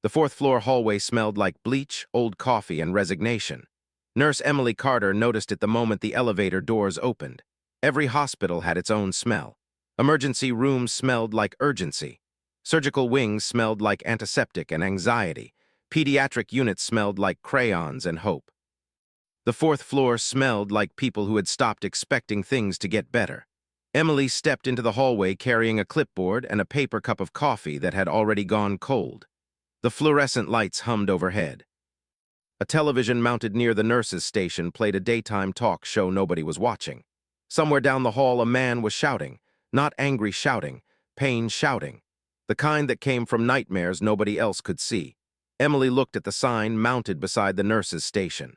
The fourth-floor hallway smelled like bleach, old coffee, and resignation. Nurse Emily Carter noticed it the moment the elevator doors opened. Every hospital had its own smell. Emergency rooms smelled like urgency. Surgical wings smelled like antiseptic and anxiety. Pediatric units smelled like crayons and hope. The fourth floor smelled like people who had stopped expecting things to get better. Emily stepped into the hallway carrying a clipboard and a paper cup of coffee that had already gone cold. The fluorescent lights hummed overhead. A television mounted near the nurse's station played a daytime talk show nobody was watching. Somewhere down the hall, a man was shouting. Not angry shouting, pain shouting. The kind that came from nightmares nobody else could see. Emily looked at the sign mounted beside the nurse's station.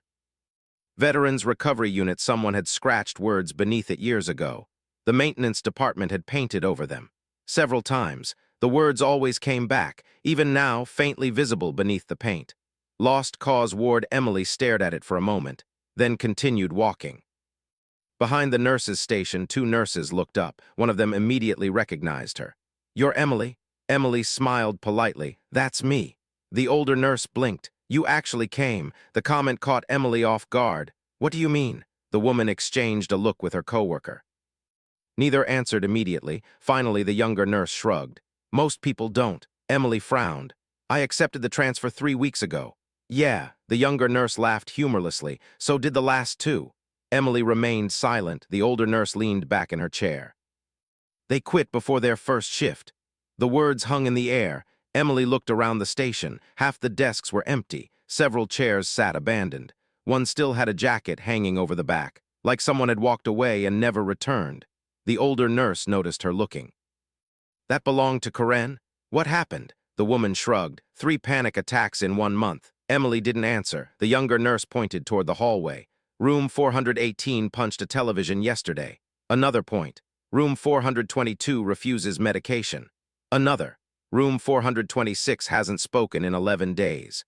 Veterans Recovery Unit. Someone had scratched words beneath it years ago. The maintenance department had painted over them. Several times, the words always came back, even now faintly visible beneath the paint. Lost Cause Ward. Emily stared at it for a moment, then continued walking. Behind the nurse's station, two nurses looked up. One of them immediately recognized her. "You're Emily?" Emily smiled politely. "That's me." The older nurse blinked. "You actually came." The comment caught Emily off guard. "What do you mean?" The woman exchanged a look with her coworker. Neither answered immediately. Finally, the younger nurse shrugged. "Most people don't." Emily frowned. "I accepted the transfer 3 weeks ago." "Yeah." The younger nurse laughed humorlessly. "So did the last two." Emily remained silent. The older nurse leaned back in her chair. "They quit before their first shift." The words hung in the air. Emily looked around the station. Half the desks were empty. Several chairs sat abandoned. One still had a jacket hanging over the back, like someone had walked away and never returned. The older nurse noticed her looking. "That belonged to Karen? What happened?" The woman shrugged. 3 panic attacks in 1 month. Emily didn't answer. The younger nurse pointed toward the hallway. "Room 418 punched a television yesterday." Another point. "Room 422 refuses medication." Another. "Room 426 hasn't spoken in 11 days.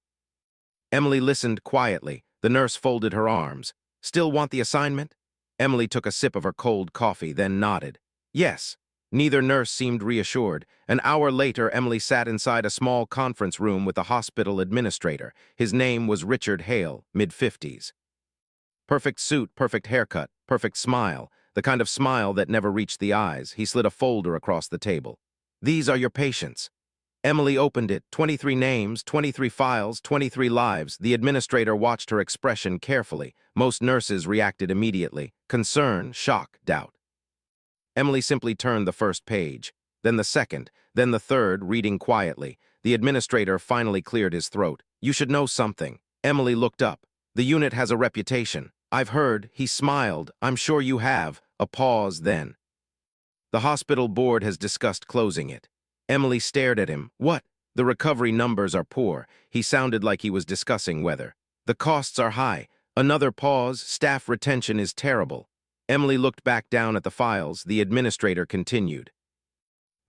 Emily listened quietly. The nurse folded her arms. "Still want the assignment?" Emily took a sip of her cold coffee, then nodded. "Yes." Neither nurse seemed reassured. An hour later, Emily sat inside a small conference room with the hospital administrator. His name was Richard Hale, mid-50s. Perfect suit, perfect haircut, perfect smile, the kind of smile that never reached the eyes. He slid a folder across the table. "These are your patients." Emily opened it. 23 names, 23 files, 23 lives. The administrator watched her expression carefully. Most nurses reacted immediately. Concern, shock, doubt. Emily simply turned the first page, then the second, then the third, reading quietly. The administrator finally cleared his throat. "You should know something." Emily looked up. "The unit has a reputation." "I've heard." He smiled. "I'm sure you have." A pause, then. "The hospital board has discussed closing it." Emily stared at him. "What?" "The recovery numbers are poor." He sounded like he was discussing weather. "The costs are high." Another pause. "Staff retention is terrible." Emily looked back down at the files. The administrator continued.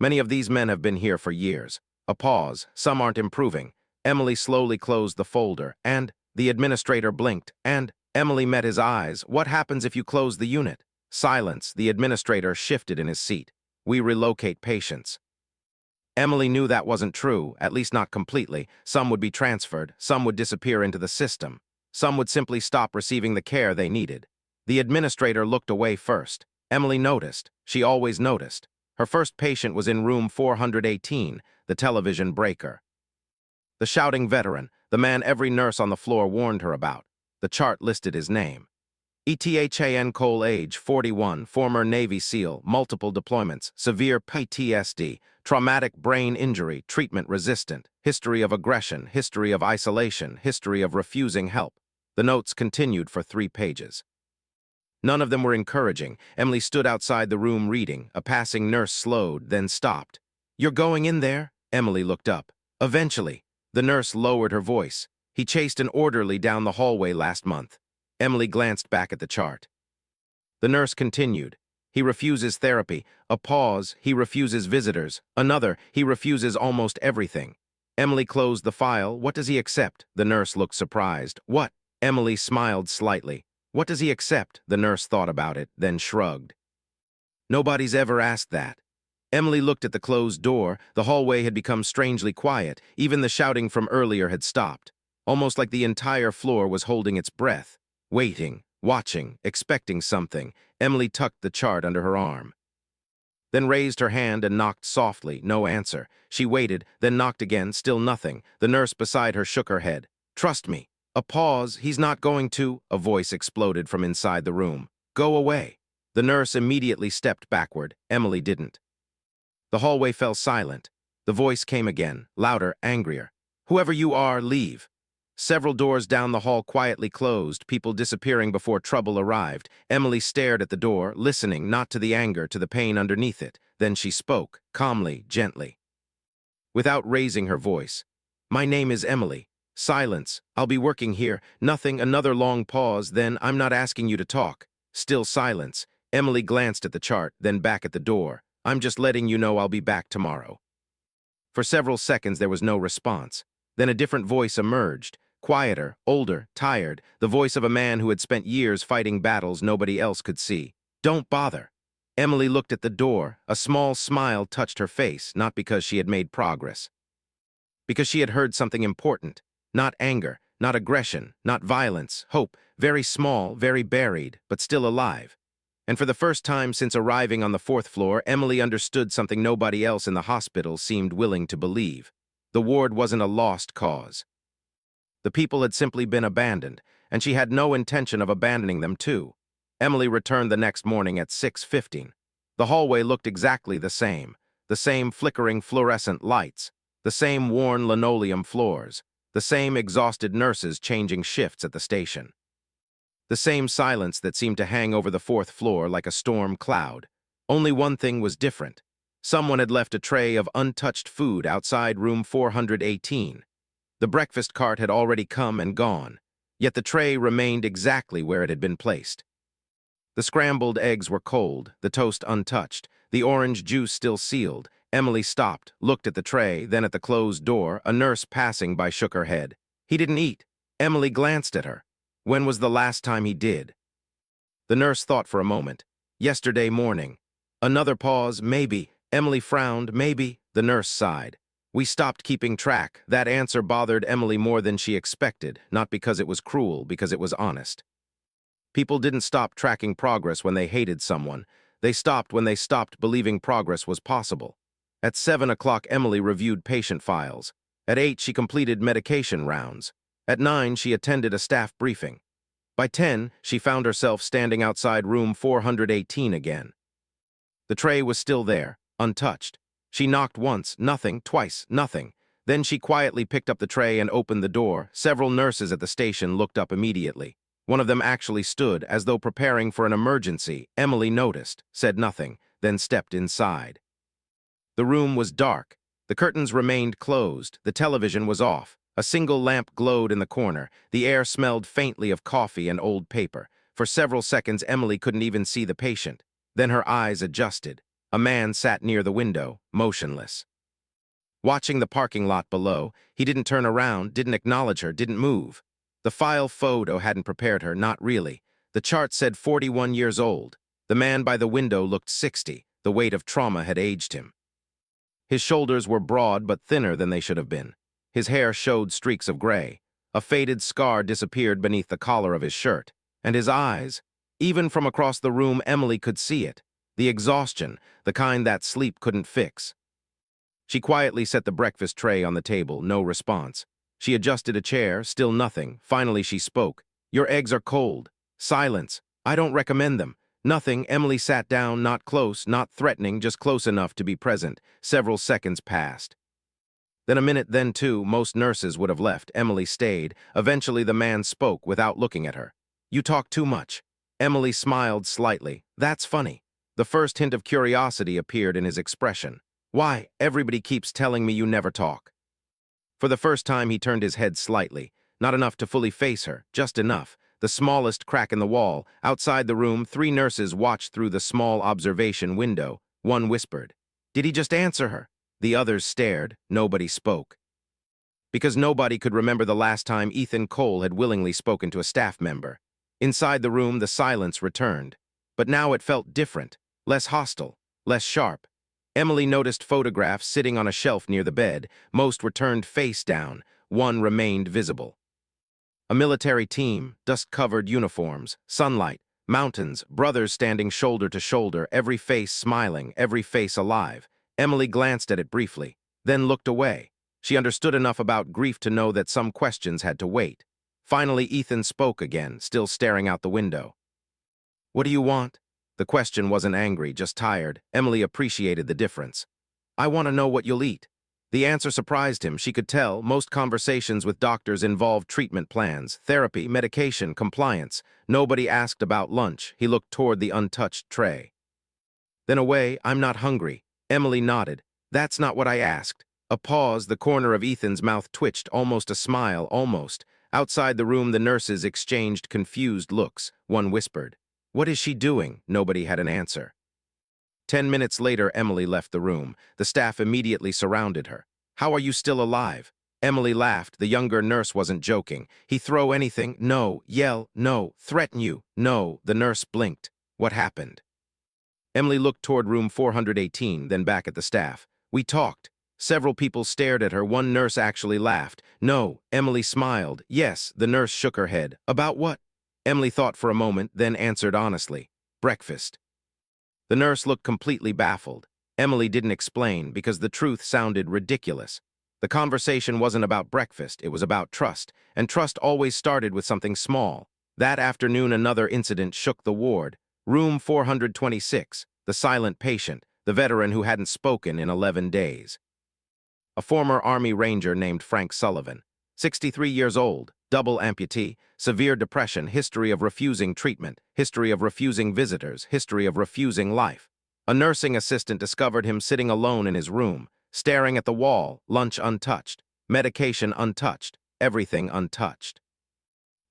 "Many of these men have been here for years." A pause. "Some aren't improving." Emily slowly closed the folder. "And?" The administrator blinked. "And?" Emily met his eyes. "What happens if you close the unit?" Silence. The administrator shifted in his seat. "We relocate patients." Emily knew that wasn't true, at least not completely. Some would be transferred, some would disappear into the system. Some would simply stop receiving the care they needed. The administrator looked away first. Emily noticed. She always noticed. Her first patient was in room 418, the television breaker. The shouting veteran, the man every nurse on the floor warned her about. The chart listed his name. ETHAN Cole, age 41, former Navy SEAL, multiple deployments, severe PTSD, traumatic brain injury, treatment resistant, history of aggression, history of isolation, history of refusing help. The notes continued for 3 pages. None of them were encouraging. Emily stood outside the room reading. A passing nurse slowed, then stopped. "You're going in there?" Emily looked up. "Eventually." The nurse lowered her voice. "He chased an orderly down the hallway last month." Emily glanced back at the chart. The nurse continued. "He refuses therapy." A pause. "He refuses visitors." Another. "He refuses almost everything." Emily closed the file. "What does he accept?" The nurse looked surprised. "What?" Emily smiled slightly. "What does he accept?" The nurse thought about it, then shrugged. "Nobody's ever asked that." Emily looked at the closed door. The hallway had become strangely quiet. Even the shouting from earlier had stopped. Almost like the entire floor was holding its breath. Waiting, watching, expecting something. Emily tucked the chart under her arm, then raised her hand and knocked softly. No answer. She waited, then knocked again. Still nothing. The nurse beside her shook her head. "Trust me." A pause. "He's not going to," a voice exploded from inside the room. "Go away." The nurse immediately stepped backward. Emily didn't. The hallway fell silent. The voice came again, louder, angrier. "Whoever you are, leave." Several doors down the hall quietly closed, people disappearing before trouble arrived. Emily stared at the door, listening not to the anger, to the pain underneath it. Then she spoke, calmly, gently, without raising her voice. "My name is Emily." Silence. "I'll be working here." Nothing. Another long pause. Then, "I'm not asking you to talk." Still silence. Emily glanced at the chart, then back at the door. "I'm just letting you know I'll be back tomorrow." For several seconds there was no response. Then a different voice emerged. Quieter, older, tired, the voice of a man who had spent years fighting battles nobody else could see. "Don't bother." Emily looked at the door. A small smile touched her face, not because she had made progress, because she had heard something important. Not anger, not aggression, not violence, hope, very small, very buried, but still alive. And for the first time since arriving on the fourth floor, Emily understood something nobody else in the hospital seemed willing to believe. The ward wasn't a lost cause. The people had simply been abandoned, and she had no intention of abandoning them too. Emily returned the next morning at 6:15. The hallway looked exactly the same flickering fluorescent lights, the same worn linoleum floors, the same exhausted nurses changing shifts at the station, the same silence that seemed to hang over the fourth floor like a storm cloud. Only one thing was different. Someone had left a tray of untouched food outside room 418. The breakfast cart had already come and gone, yet the tray remained exactly where it had been placed. The scrambled eggs were cold, the toast untouched, the orange juice still sealed. Emily stopped, looked at the tray, then at the closed door. A nurse passing by shook her head. "He didn't eat." Emily glanced at her. When was the last time he did? The nurse thought for a moment. "Yesterday morning." Another pause. "Maybe." Emily frowned. "Maybe." The nurse sighed. "We stopped keeping track." That answer bothered Emily more than she expected, not because it was cruel, because it was honest. People didn't stop tracking progress when they hated someone. They stopped when they stopped believing progress was possible. At 7 o'clock, Emily reviewed patient files. At 8, she completed medication rounds. At 9, she attended a staff briefing. By 10, she found herself standing outside room 418 again. The tray was still there, untouched. She knocked once, nothing, twice, nothing. Then she quietly picked up the tray and opened the door. Several nurses at the station looked up immediately. One of them actually stood, as though preparing for an emergency. Emily noticed, said nothing, then stepped inside. The room was dark. The curtains remained closed. The television was off. A single lamp glowed in the corner. The air smelled faintly of coffee and old paper. For several seconds, Emily couldn't even see the patient. Then her eyes adjusted. A man sat near the window, motionless, watching the parking lot below. He didn't turn around, didn't acknowledge her, didn't move. The file photo hadn't prepared her, not really. The chart said 41 years old. The man by the window looked 60. The weight of trauma had aged him. His shoulders were broad but thinner than they should have been. His hair showed streaks of gray. A faded scar disappeared beneath the collar of his shirt. And his eyes, even from across the room, Emily could see it. The exhaustion, the kind that sleep couldn't fix. She quietly set the breakfast tray on the table, no response. She adjusted a chair, still nothing. Finally she spoke. "Your eggs are cold." Silence. "I don't recommend them." Nothing. Emily sat down, not close, not threatening, just close enough to be present. Several seconds passed. Then a minute, then two. Most nurses would have left. Emily stayed. Eventually the man spoke without looking at her. "You talk too much." Emily smiled slightly. "That's funny." The first hint of curiosity appeared in his expression. "Why? Everybody keeps telling me you never talk." For the first time he turned his head slightly, not enough to fully face her, just enough. The smallest crack in the wall. Outside the room, 3 nurses watched through the small observation window. One whispered, "Did he just answer her?" The others stared. Nobody spoke. Because nobody could remember the last time Ethan Cole had willingly spoken to a staff member. Inside the room, the silence returned. But now it felt different, less hostile, less sharp. Emily noticed photographs sitting on a shelf near the bed. Most were turned face down. One remained visible. A military team, dust-covered uniforms, sunlight, mountains, brothers standing shoulder to shoulder, every face smiling, every face alive. Emily glanced at it briefly, then looked away. She understood enough about grief to know that some questions had to wait. Finally, Ethan spoke again, still staring out the window. "What do you want?" The question wasn't angry, just tired. Emily appreciated the difference. "I want to know what you'll eat." The answer surprised him. She could tell most conversations with doctors involved treatment plans, therapy, medication, compliance. Nobody asked about lunch. He looked toward the untouched tray. Then away, "I'm not hungry." Emily nodded. "That's not what I asked." A pause, the corner of Ethan's mouth twitched, almost a smile, almost. Outside the room, the nurses exchanged confused looks. One whispered, "What is she doing?" Nobody had an answer. 10 minutes later, Emily left the room. The staff immediately surrounded her. "How are you still alive?" Emily laughed. The younger nurse wasn't joking. "He throw anything? No. Yell? No. Threaten you? No." The nurse blinked. "What happened?" Emily looked toward room 418, then back at the staff. "We talked." Several people stared at her. One nurse actually laughed. "No." Emily smiled. "Yes." The nurse shook her head. "About what?" Emily thought for a moment, then answered honestly. "Breakfast." The nurse looked completely baffled. Emily didn't explain because the truth sounded ridiculous. The conversation wasn't about breakfast, it was about trust, and trust always started with something small. That afternoon, another incident shook the ward. Room 426, the silent patient, the veteran who hadn't spoken in 11 days. A former Army Ranger named Frank Sullivan, 63 years old, double amputee, severe depression, history of refusing treatment, history of refusing visitors, history of refusing life. A nursing assistant discovered him sitting alone in his room, staring at the wall, lunch untouched, medication untouched, everything untouched.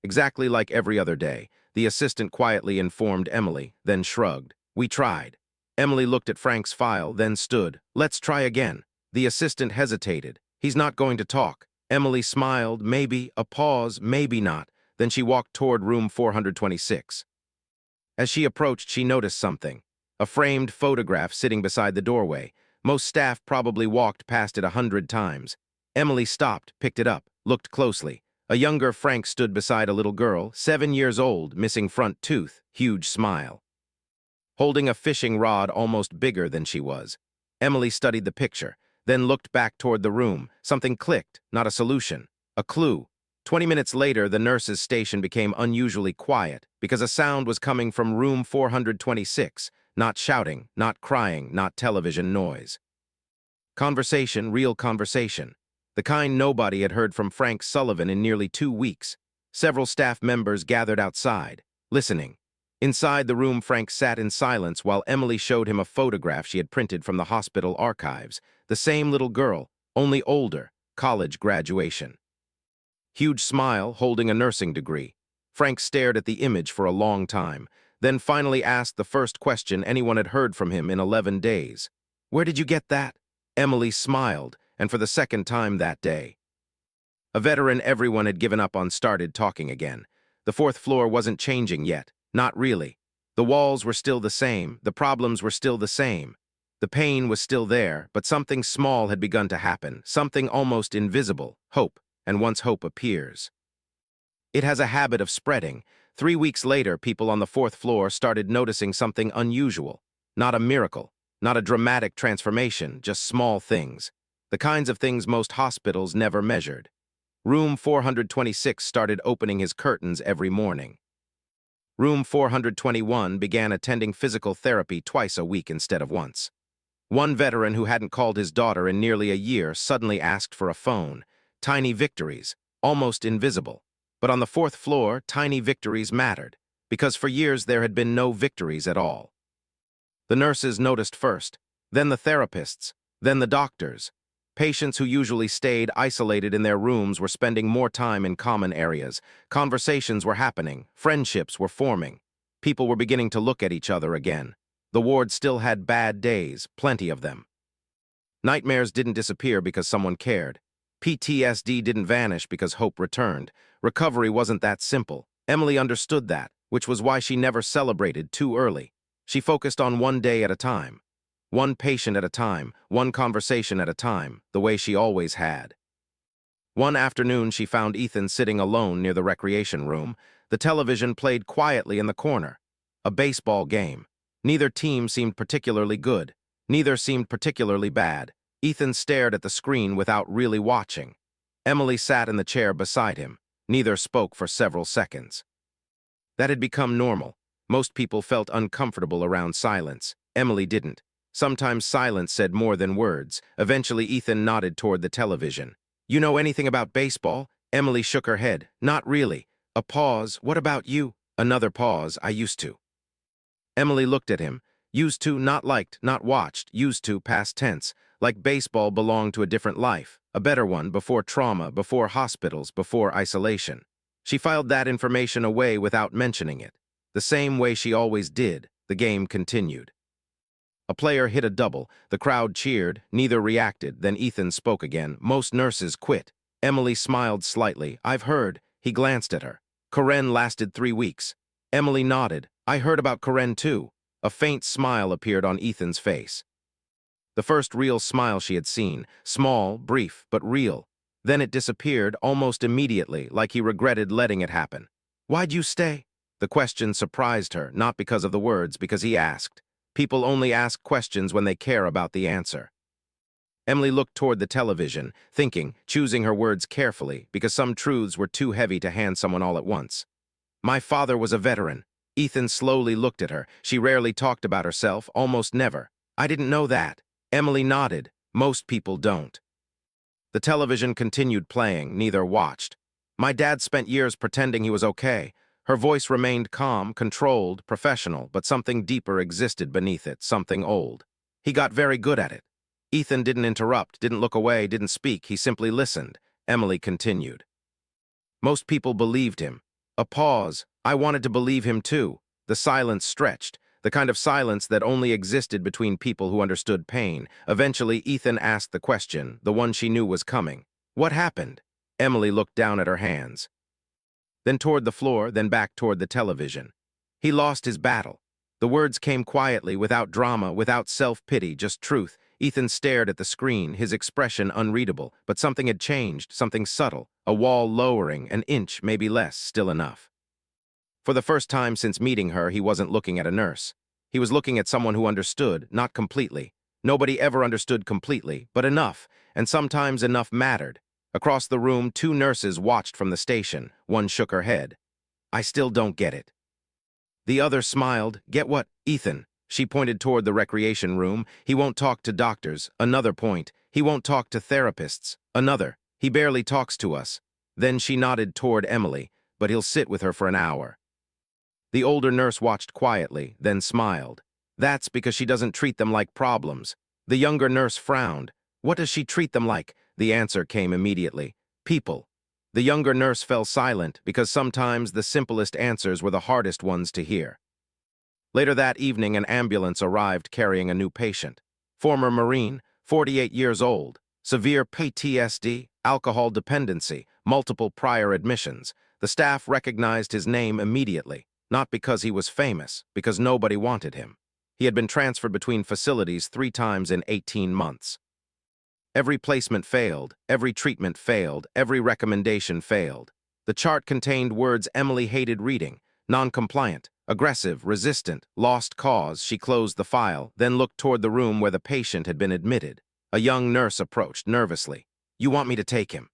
Exactly like every other day, the assistant quietly informed Emily, then shrugged. "We tried." Emily looked at Frank's file, then stood. "Let's try again." The assistant hesitated. "He's not going to talk." Emily smiled, maybe, a pause, maybe not. Then she walked toward room 426. As she approached, she noticed something. A framed photograph sitting beside the doorway. Most staff probably walked past it 100 times. Emily stopped, picked it up, looked closely. A younger Frank stood beside a little girl, 7 years old, missing front tooth, huge smile. Holding a fishing rod almost bigger than she was. Emily studied the picture, then looked back toward the room. Something clicked, not a solution, a clue. 20 minutes later, the nurse's station became unusually quiet because a sound was coming from room 426, not shouting, not crying, not television noise. Conversation, real conversation. The kind nobody had heard from Frank Sullivan in nearly 2 weeks. Several staff members gathered outside, listening. Inside the room, Frank sat in silence while Emily showed him a photograph she had printed from the hospital archives. The same little girl, only older, college graduation. Huge smile, holding a nursing degree. Frank stared at the image for a long time, then finally asked the first question anyone had heard from him in 11 days. "Where did you get that?" Emily smiled, and for the second time that day. A veteran everyone had given up on started talking again. The fourth floor wasn't changing yet. Not really. The walls were still the same, the problems were still the same. The pain was still there, but something small had begun to happen, something almost invisible, hope, and once hope appears. It has a habit of spreading. 3 weeks later, people on the fourth floor started noticing something unusual. Not a miracle, not a dramatic transformation, just small things. The kinds of things most hospitals never measured. Room 426 started opening his curtains every morning. Room 421 began attending physical therapy twice a week instead of once. One veteran who hadn't called his daughter in nearly a year suddenly asked for a phone. Tiny victories, almost invisible. But on the fourth floor, tiny victories mattered, because for years there had been no victories at all. The nurses noticed first, then the therapists, then the doctors. Patients who usually stayed isolated in their rooms were spending more time in common areas. Conversations were happening, friendships were forming. People were beginning to look at each other again. The ward still had bad days, plenty of them. Nightmares didn't disappear because someone cared. PTSD didn't vanish because hope returned. Recovery wasn't that simple. Emily understood that, which was why she never celebrated too early. She focused on one day at a time. One patient at a time, one conversation at a time, the way she always had. One afternoon, she found Ethan sitting alone near the recreation room. The television played quietly in the corner. A baseball game. Neither team seemed particularly good. Neither seemed particularly bad. Ethan stared at the screen without really watching. Emily sat in the chair beside him. Neither spoke for several seconds. That had become normal. Most people felt uncomfortable around silence. Emily didn't. Sometimes silence said more than words. Eventually, Ethan nodded toward the television. "You know anything about baseball?" Emily shook her head. "Not really." A pause. "What about you?" Another pause. "I used to." Emily looked at him. Used to, not liked, not watched. Used to, past tense. Like baseball belonged to a different life. A better one, before trauma, before hospitals, before isolation. She filed that information away without mentioning it. The same way she always did. The game continued. A player hit a double. The crowd cheered. Neither reacted. Then Ethan spoke again. "Most nurses quit." Emily smiled slightly. "I've heard." He glanced at her. "Karen lasted 3 weeks." Emily nodded. "I heard about Karen too." A faint smile appeared on Ethan's face. The first real smile she had seen. Small, brief, but real. Then it disappeared almost immediately, like he regretted letting it happen. "Why'd you stay?" The question surprised her, not because of the words, because he asked. People only ask questions when they care about the answer. Emily looked toward the television, thinking, choosing her words carefully, because some truths were too heavy to hand someone all at once. "My father was a veteran." Ethan slowly looked at her. She rarely talked about herself, almost never. "I didn't know that." Emily nodded. "Most people don't." The television continued playing, neither watched. "My dad spent years pretending he was okay." Her voice remained calm, controlled, professional, but something deeper existed beneath it, something old. "He got very good at it." Ethan didn't interrupt, didn't look away, didn't speak. He simply listened. Emily continued. "Most people believed him." A pause. "I wanted to believe him too." The silence stretched, the kind of silence that only existed between people who understood pain. Eventually, Ethan asked the question, the one she knew was coming. "What happened?" Emily looked down at her hands. Then toward the floor, then back toward the television. "He lost his battle." The words came quietly, without drama, without self-pity, just truth. Ethan stared at the screen, his expression unreadable, but something had changed, something subtle, a wall lowering, an inch, maybe less, still enough. For the first time since meeting her, he wasn't looking at a nurse. He was looking at someone who understood, not completely. Nobody ever understood completely, but enough, and sometimes enough mattered. Across the room, 2 nurses watched from the station. One shook her head. "I still don't get it." The other smiled. "Get what?" "Ethan." She pointed toward the recreation room. "He won't talk to doctors." Another point. "He won't talk to therapists." Another. "He barely talks to us." Then she nodded toward Emily. "But he'll sit with her for an hour." The older nurse watched quietly, then smiled. "That's because she doesn't treat them like problems." The younger nurse frowned. "What does she treat them like?" The answer came immediately. "People." The younger nurse fell silent, because sometimes the simplest answers were the hardest ones to hear. Later that evening, an ambulance arrived carrying a new patient. Former Marine, 48 years old, severe PTSD, alcohol dependency, multiple prior admissions. The staff recognized his name immediately, not because he was famous, because nobody wanted him. He had been transferred between facilities 3 times in 18 months. Every placement failed, every treatment failed, every recommendation failed. The chart contained words Emily hated reading: non-compliant, aggressive, resistant, lost cause. She closed the file, then looked toward the room where the patient had been admitted. A young nurse approached nervously. "You want me to take him?"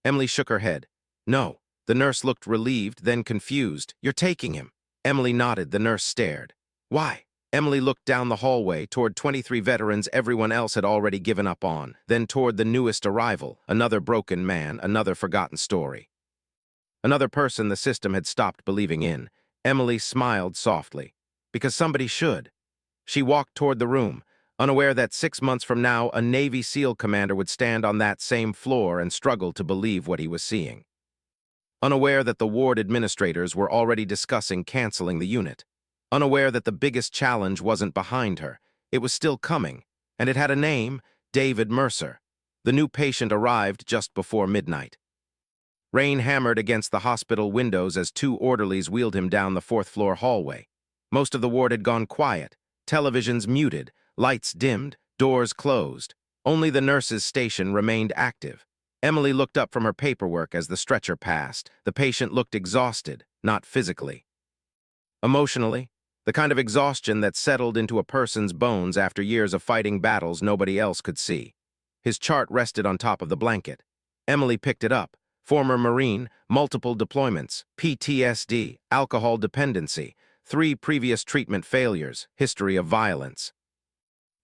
Emily shook her head. "No." The nurse looked relieved, then confused. "You're taking him." Emily nodded. The nurse stared. "Why?" Emily looked down the hallway toward 23 veterans everyone else had already given up on, then toward the newest arrival, another broken man, another forgotten story. Another person the system had stopped believing in. Emily smiled softly. "Because somebody should." She walked toward the room, unaware that 6 months from now a Navy SEAL commander would stand on that same floor and struggle to believe what he was seeing. Unaware that the ward administrators were already discussing canceling the unit. Unaware that the biggest challenge wasn't behind her. It was still coming, and it had a name: David Mercer. The new patient arrived just before midnight. Rain hammered against the hospital windows as 2 orderlies wheeled him down the 4th-floor hallway. Most of the ward had gone quiet, televisions muted, Lights dimmed, doors closed. Only the nurse's station remained active. Emily looked up from her paperwork as the stretcher passed. The patient looked exhausted, not physically. Emotionally, the kind of exhaustion that settled into a person's bones after years of fighting battles nobody else could see. His chart rested on top of the blanket. Emily picked it up. Former Marine, multiple deployments, PTSD, alcohol dependency, 3 previous treatment failures, history of violence.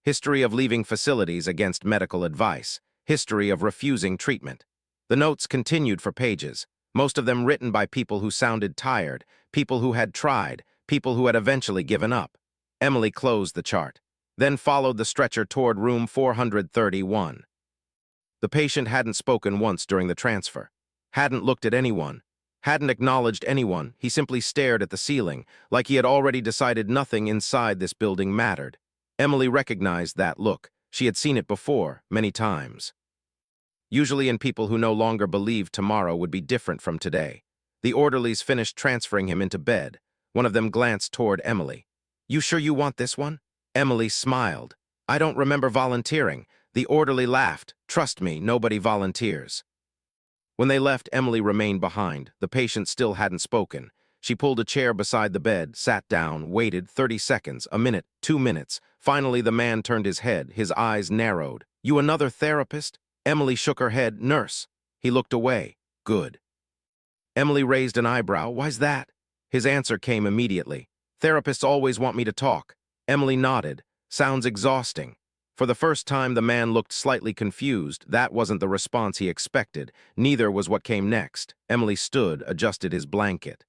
History of leaving facilities against medical advice, history of refusing treatment. The notes continued for pages, most of them written by people who sounded tired, people who had tried, people who had eventually given up. Emily closed the chart, then followed the stretcher toward room 431. The patient hadn't spoken once during the transfer, hadn't looked at anyone, hadn't acknowledged anyone. He simply stared at the ceiling, like he had already decided nothing inside this building mattered. Emily recognized that look. She had seen it before, many times. Usually in people who no longer believed tomorrow would be different from today. The orderlies finished transferring him into bed. One of them glanced toward Emily. "You sure you want this one?" Emily smiled. "I don't remember volunteering." The orderly laughed. "Trust me, nobody volunteers." When they left, Emily remained behind. The patient still hadn't spoken. She pulled a chair beside the bed, sat down, waited 30 seconds, a minute, 2 minutes. Finally, the man turned his head, his eyes narrowed. "You another therapist?" Emily shook her head. "Nurse." He looked away. "Good." Emily raised an eyebrow. "Why's that?" His answer came immediately. "Therapists always want me to talk." Emily nodded. "Sounds exhausting." For the first time, the man looked slightly confused. That wasn't the response he expected. Neither was what came next. Emily stood, adjusted his blanket.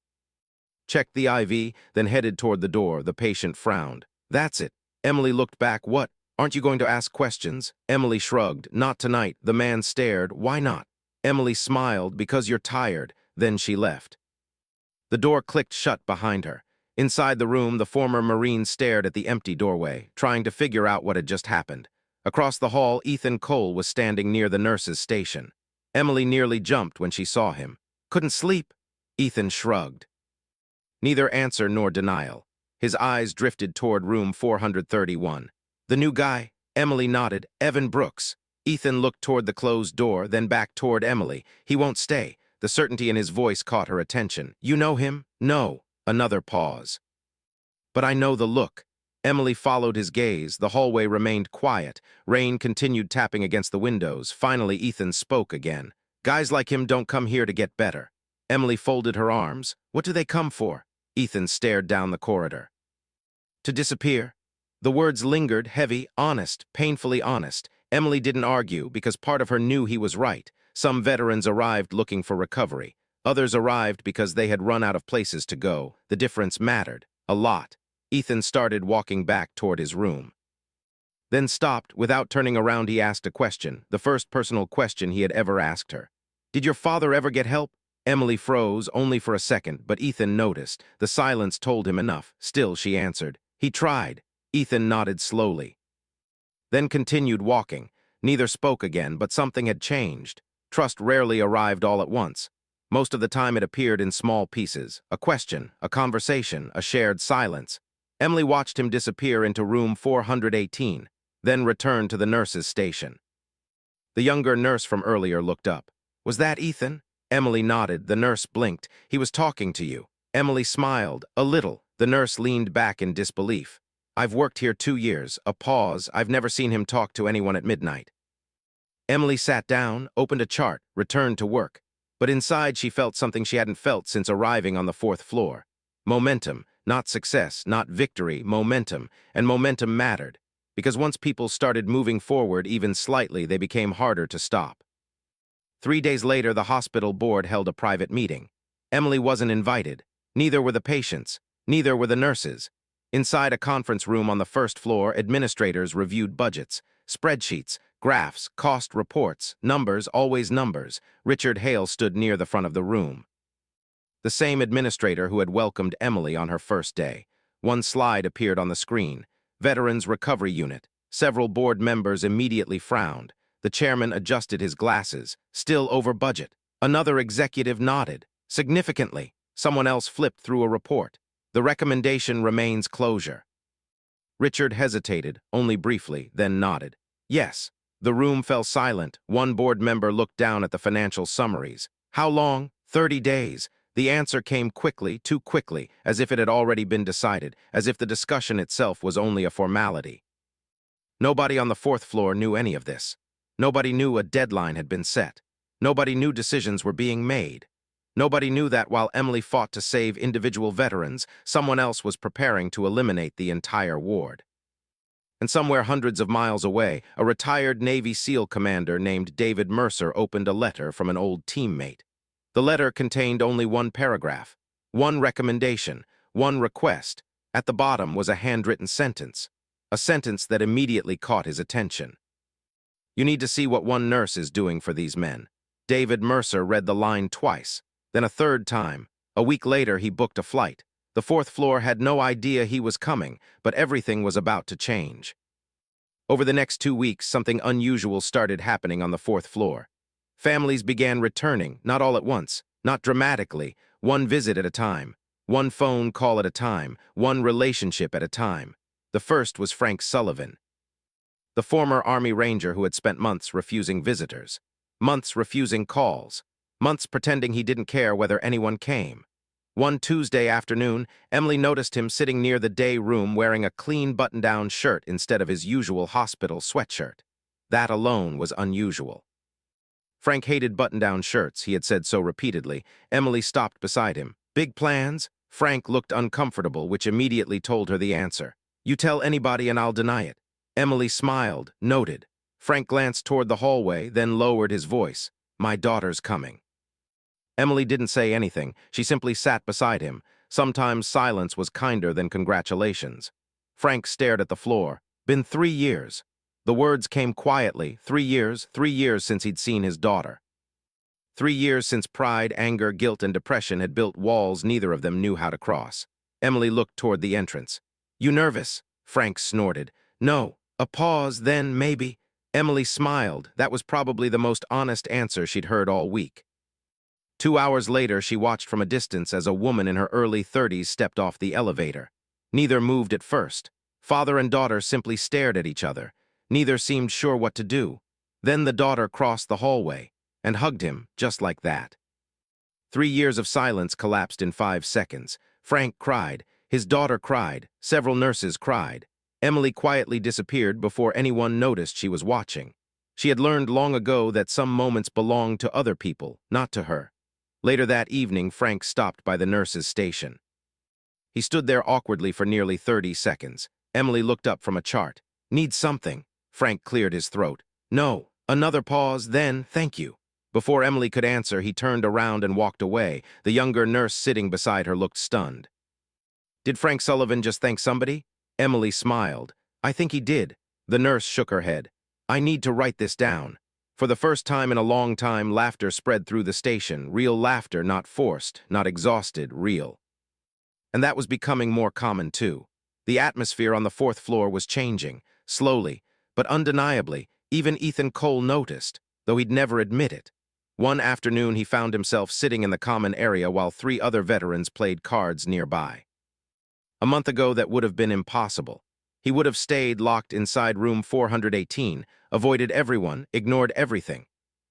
Checked the IV, then headed toward the door. The patient frowned. "That's it." Emily looked back. "What? Aren't you going to ask questions?" Emily shrugged. "Not tonight." The man stared. "Why not?" Emily smiled. "Because you're tired." Then she left. The door clicked shut behind her. Inside the room, the former Marine stared at the empty doorway, trying to figure out what had just happened. Across the hall, Ethan Cole was standing near the nurse's station. Emily nearly jumped when she saw him. "Couldn't sleep?" Ethan shrugged. Neither answer nor denial. His eyes drifted toward room 431. "The new guy?" Emily nodded. "Evan Brooks." Ethan looked toward the closed door, then back toward Emily. "He won't stay." The certainty in his voice caught her attention. "You know him?" "No." Another pause. "But I know the look." Emily followed his gaze. The hallway remained quiet. Rain continued tapping against the windows. Finally, Ethan spoke again. "Guys like him don't come here to get better." Emily folded her arms. "What do they come for?" Ethan stared down the corridor. "To disappear." The words lingered, heavy, honest, painfully honest. Emily didn't argue because part of her knew he was right. Some veterans arrived looking for recovery. Others arrived because they had run out of places to go. The difference mattered. A lot. Ethan started walking back toward his room. Then stopped. Without turning around, he asked a question, the first personal question he had ever asked her. "Did your father ever get help?" Emily froze, only for a second, but Ethan noticed. The silence told him enough. Still, she answered. "He tried." Ethan nodded slowly. Then continued walking. Neither spoke again, but something had changed. Trust rarely arrived all at once. Most of the time it appeared in small pieces. A question, a conversation, a shared silence. Emily watched him disappear into room 418, then returned to the nurse's station. The younger nurse from earlier looked up. "Was that Ethan?" Emily nodded. The nurse blinked. "He was talking to you." Emily smiled. "A little." The nurse leaned back in disbelief. "I've worked here 2 years." A pause. "I've never seen him talk to anyone at midnight." Emily sat down, opened a chart, returned to work. But inside she felt something she hadn't felt since arriving on the 4th floor. Momentum, not success, not victory, momentum. And momentum mattered, because once people started moving forward even slightly, they became harder to stop. 3 days later, the hospital board held a private meeting. Emily wasn't invited. Neither were the patients. Neither were the nurses. Inside a conference room on the 1st floor, administrators reviewed budgets, spreadsheets, graphs, cost reports, numbers, always numbers. Richard Hale stood near the front of the room. The same administrator who had welcomed Emily on her first day. One slide appeared on the screen. Veterans Recovery Unit. Several board members immediately frowned. The chairman adjusted his glasses. Still over budget. Another executive nodded. Significantly. Someone else flipped through a report. The recommendation remains closure. Richard hesitated, only briefly, then nodded. Yes. The room fell silent. One board member looked down at the financial summaries. How long? 30 days. The answer came quickly, too quickly, as if it had already been decided, as if the discussion itself was only a formality. Nobody on the fourth floor knew any of this. Nobody knew a deadline had been set. Nobody knew decisions were being made. Nobody knew that while Emily fought to save individual veterans, someone else was preparing to eliminate the entire ward. And somewhere hundreds of miles away, a retired Navy SEAL commander named David Mercer opened a letter from an old teammate. The letter contained only one paragraph, one recommendation, one request. At the bottom was a handwritten sentence, a sentence that immediately caught his attention. You need to see what one nurse is doing for these men. David Mercer read the line twice, then a third time. A week later, he booked a flight. The fourth floor had no idea he was coming, but everything was about to change. Over the next 2 weeks, something unusual started happening on the fourth floor. Families began returning, not all at once, not dramatically, one visit at a time, one phone call at a time, one relationship at a time. The first was Frank Sullivan, the former Army Ranger who had spent months refusing visitors, months refusing calls, months pretending he didn't care whether anyone came. One Tuesday afternoon, Emily noticed him sitting near the day room wearing a clean button-down shirt instead of his usual hospital sweatshirt. That alone was unusual. Frank hated button-down shirts, he had said so repeatedly. Emily stopped beside him. Big plans? Frank looked uncomfortable, which immediately told her the answer. You tell anybody and I'll deny it. Emily smiled, noted. Frank glanced toward the hallway, then lowered his voice. My daughter's coming. Emily didn't say anything. She simply sat beside him. Sometimes silence was kinder than congratulations. Frank stared at the floor. Been 3 years. The words came quietly. 3 years since he'd seen his daughter. 3 years since pride, anger, guilt, and depression had built walls neither of them knew how to cross. Emily looked toward the entrance. You nervous? Frank snorted. No. A pause, then maybe. Emily smiled. That was probably the most honest answer she'd heard all week. 2 hours later, she watched from a distance as a woman in her early 30s stepped off the elevator. Neither moved at first. Father and daughter simply stared at each other. Neither seemed sure what to do. Then the daughter crossed the hallway and hugged him just like that. 3 years of silence collapsed in 5 seconds. Frank cried. His daughter cried. Several nurses cried. Emily quietly disappeared before anyone noticed she was watching. She had learned long ago that some moments belonged to other people, not to her. Later that evening, Frank stopped by the nurse's station. He stood there awkwardly for nearly 30 seconds. Emily looked up from a chart. Need something? Frank cleared his throat. No. Another pause, then, thank you. Before Emily could answer, he turned around and walked away. The younger nurse sitting beside her looked stunned. Did Frank Sullivan just thank somebody? Emily smiled. I think he did. The nurse shook her head. I need to write this down. For the first time in a long time, laughter spread through the station. Real laughter, not forced, not exhausted, real. And that was becoming more common, too. The atmosphere on the fourth floor was changing, slowly, but undeniably. Even Ethan Cole noticed, though he'd never admit it. One afternoon, he found himself sitting in the common area while 3 other veterans played cards nearby. A month ago, that would have been impossible. He would have stayed locked inside room 418, avoided everyone, ignored everything.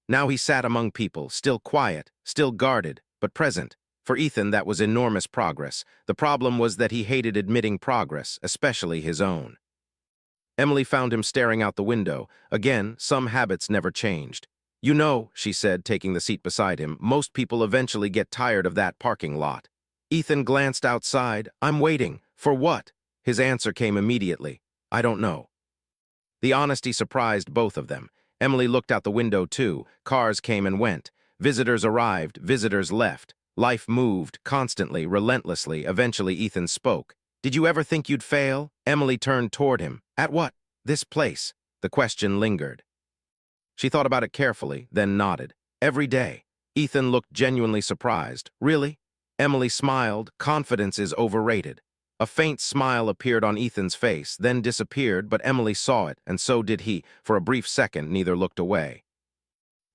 Now he sat among people, still quiet, still guarded, but present. For Ethan, that was enormous progress. The problem was that he hated admitting progress, especially his own. Emily found him staring out the window. Again, some habits never changed. You know, she said, taking the seat beside him, most people eventually get tired of that parking lot. Ethan glanced outside. I'm waiting. For what? His answer came immediately. I don't know. The honesty surprised both of them. Emily looked out the window, too. Cars came and went. Visitors arrived, visitors left. Life moved, constantly, relentlessly. Eventually, Ethan spoke. Did you ever think you'd fail? Emily turned toward him. At what? This place. The question lingered. She thought about it carefully, then nodded. Every day. Ethan looked genuinely surprised. Really? Emily smiled. Confidence is overrated. A faint smile appeared on Ethan's face, then disappeared, but Emily saw it, and so did he. For a brief second, neither looked away.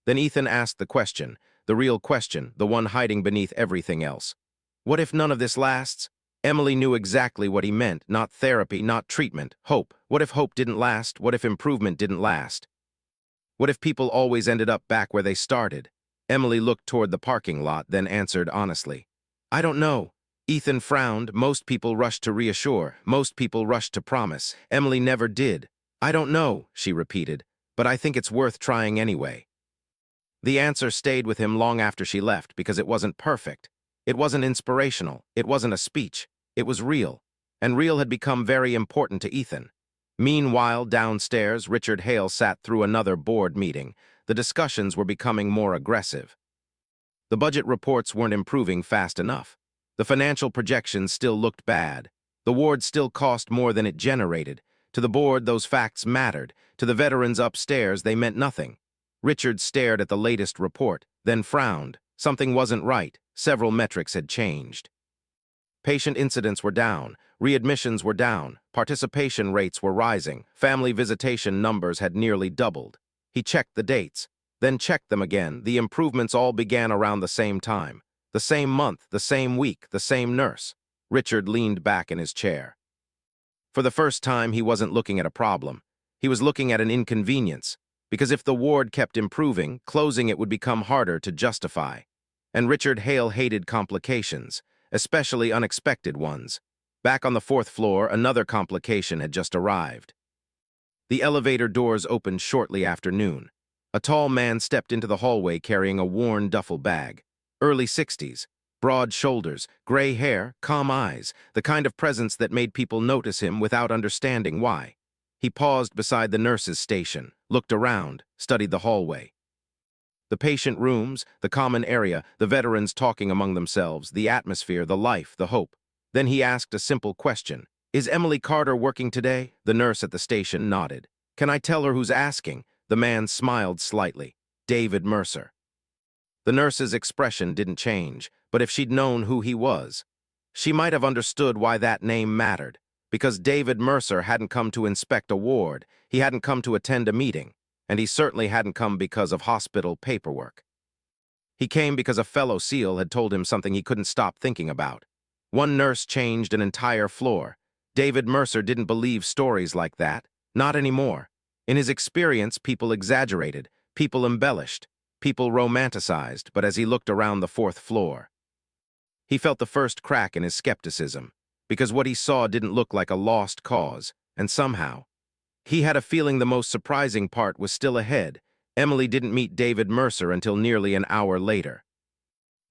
Then Ethan asked the question, the real question, the one hiding beneath everything else. What if none of this lasts? Emily knew exactly what he meant, not therapy, not treatment, hope. What if hope didn't last? What if improvement didn't last? What if people always ended up back where they started? Emily looked toward the parking lot, then answered honestly. I don't know. Ethan frowned. Most people rushed to reassure. Most people rushed to promise. Emily never did. I don't know, she repeated, but I think it's worth trying anyway. The answer stayed with him long after she left because it wasn't perfect. It wasn't inspirational. It wasn't a speech. It was real. And real had become very important to Ethan. Meanwhile, downstairs, Richard Hale sat through another board meeting. The discussions were becoming more aggressive. The budget reports weren't improving fast enough. The financial projections still looked bad. The ward still cost more than it generated. To the board, those facts mattered. To the veterans upstairs, they meant nothing. Richard stared at the latest report, then frowned. Something wasn't right. Several metrics had changed. Patient incidents were down, readmissions were down, participation rates were rising, family visitation numbers had nearly doubled. He checked the dates, then checked them again. The improvements all began around the same time. The same month, the same week, the same nurse. Richard leaned back in his chair. For the first time, he wasn't looking at a problem. He was looking at an inconvenience, because if the ward kept improving, closing it would become harder to justify. And Richard Hale hated complications, especially unexpected ones. Back on the 4th floor, another complication had just arrived. The elevator doors opened shortly after noon. A tall man stepped into the hallway carrying a worn duffel bag. Early 60s, broad shoulders, gray hair, calm eyes, the kind of presence that made people notice him without understanding why. He paused beside the nurse's station, looked around, studied the hallway. The patient rooms, the common area, the veterans talking among themselves, the atmosphere, the life, the hope. Then he asked a simple question. Is Emily Carter working today? The nurse at the station nodded. Can I tell her who's asking? The man smiled slightly. David Mercer. The nurse's expression didn't change, but if she'd known who he was, she might have understood why that name mattered. Because David Mercer hadn't come to inspect a ward, he hadn't come to attend a meeting, and he certainly hadn't come because of hospital paperwork. He came because a fellow SEAL had told him something he couldn't stop thinking about. One nurse changed an entire floor. David Mercer didn't believe stories like that. Not anymore. In his experience, people exaggerated, people embellished, people romanticized, but as he looked around the 4th floor, he felt the first crack in his skepticism, because what he saw didn't look like a lost cause, and somehow, he had a feeling the most surprising part was still ahead. Emily didn't meet David Mercer until nearly an hour later.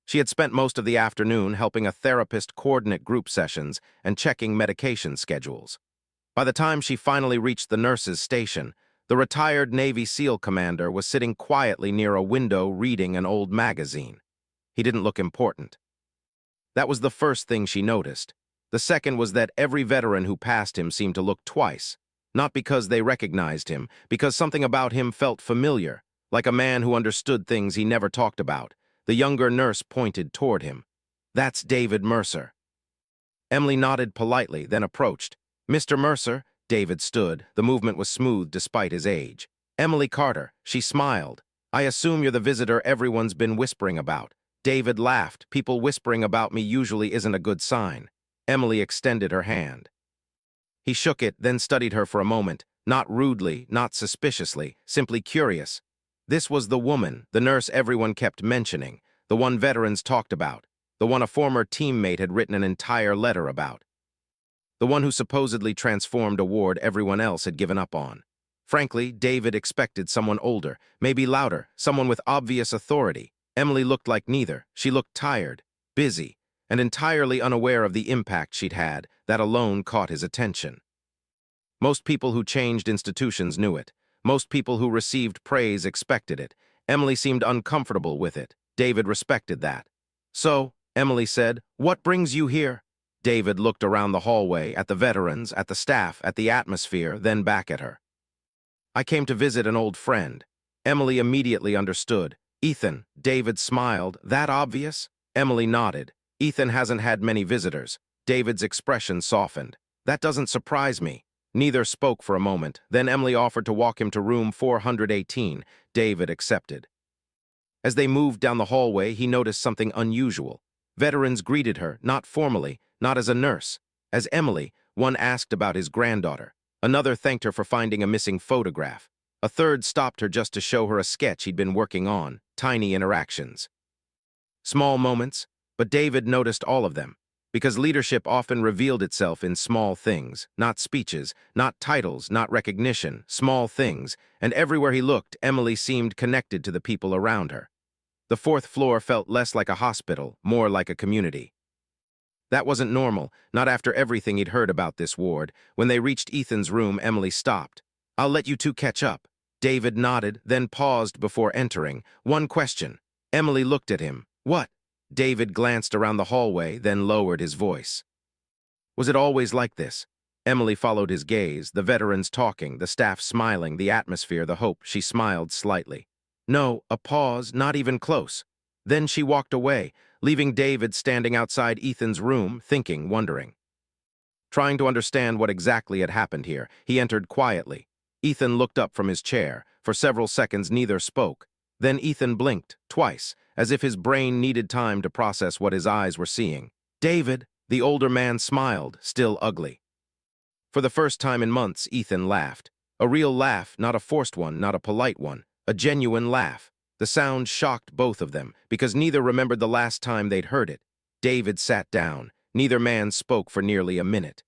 She had spent most of the afternoon helping a therapist coordinate group sessions and checking medication schedules. By the time she finally reached the nurse's station, the retired Navy SEAL commander was sitting quietly near a window reading an old magazine. He didn't look important. That was the first thing she noticed. The second was that every veteran who passed him seemed to look twice. Not because they recognized him, because something about him felt familiar, like a man who understood things he never talked about. The younger nurse pointed toward him. That's David Mercer. Emily nodded politely, then approached. Mr. Mercer, David stood. The movement was smooth despite his age. Emily Carter, she smiled. I assume you're the visitor everyone's been whispering about. David laughed. People whispering about me usually isn't a good sign. Emily extended her hand. He shook it, then studied her for a moment, not rudely, not suspiciously, simply curious. This was the woman, the nurse everyone kept mentioning, the one veterans talked about, the one a former teammate had written an entire letter about, the one who supposedly transformed a ward everyone else had given up on. Frankly, David expected someone older, maybe louder, someone with obvious authority. Emily looked like neither. She looked tired, busy, and entirely unaware of the impact she'd had. That alone caught his attention. Most people who changed institutions knew it. Most people who received praise expected it. Emily seemed uncomfortable with it. David respected that. So, Emily said, what brings you here? David looked around the hallway, at the veterans, at the staff, at the atmosphere, then back at her. I came to visit an old friend. Emily immediately understood. Ethan, David smiled. That obvious? Emily nodded. Ethan hasn't had many visitors. David's expression softened. That doesn't surprise me. Neither spoke for a moment. Then Emily offered to walk him to room 418. David accepted. As they moved down the hallway, he noticed something unusual. Veterans greeted her, not formally, not as a nurse. As Emily, one asked about his granddaughter. Another thanked her for finding a missing photograph. A third stopped her just to show her a sketch he'd been working on, tiny interactions. Small moments, but David noticed all of them, because leadership often revealed itself in small things, not speeches, not titles, not recognition, small things, and everywhere he looked, Emily seemed connected to the people around her. The fourth floor felt less like a hospital, more like a community. That wasn't normal, not after everything he'd heard about this ward. When they reached Ethan's room, Emily stopped. "I'll let you two catch up." David nodded, then paused before entering. "One question." Emily looked at him. "What?" David glanced around the hallway, then lowered his voice. "Was it always like this?" Emily followed his gaze, the veterans talking, the staff smiling, the atmosphere, the hope. She smiled slightly. "No," a pause, not even close. Then she walked away, leaving David standing outside Ethan's room, thinking, wondering. Trying to understand what exactly had happened here, he entered quietly. Ethan looked up from his chair. For several seconds, neither spoke. Then Ethan blinked, twice, as if his brain needed time to process what his eyes were seeing. "David," the older man smiled, still ugly. For the first time in months, Ethan laughed. A real laugh, not a forced one, not a polite one. A genuine laugh. The sound shocked both of them, because neither remembered the last time they'd heard it. David sat down. Neither man spoke for nearly a minute.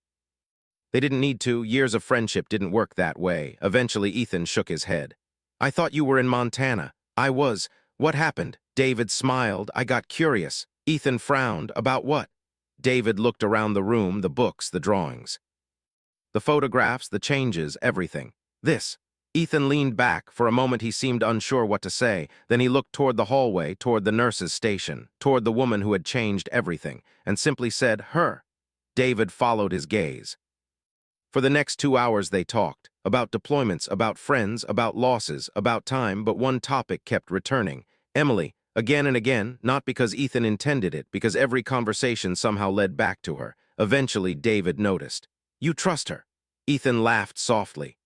They didn't need to. Years of friendship didn't work that way. Eventually, Ethan shook his head. "I thought you were in Montana." "I was." "What happened?" David smiled. "I got curious." Ethan frowned. "About what?" David looked around the room, the books, the drawings. The photographs, the changes, everything. "This." Ethan leaned back. For a moment he seemed unsure what to say. Then he looked toward the hallway, toward the nurse's station, toward the woman who had changed everything, and simply said, "Her." David followed his gaze. For the next 2 hours they talked, about deployments, about friends, about losses, about time, but one topic kept returning. Emily, again and again, not because Ethan intended it, because every conversation somehow led back to her. Eventually, David noticed. "You trust her." Ethan laughed softly.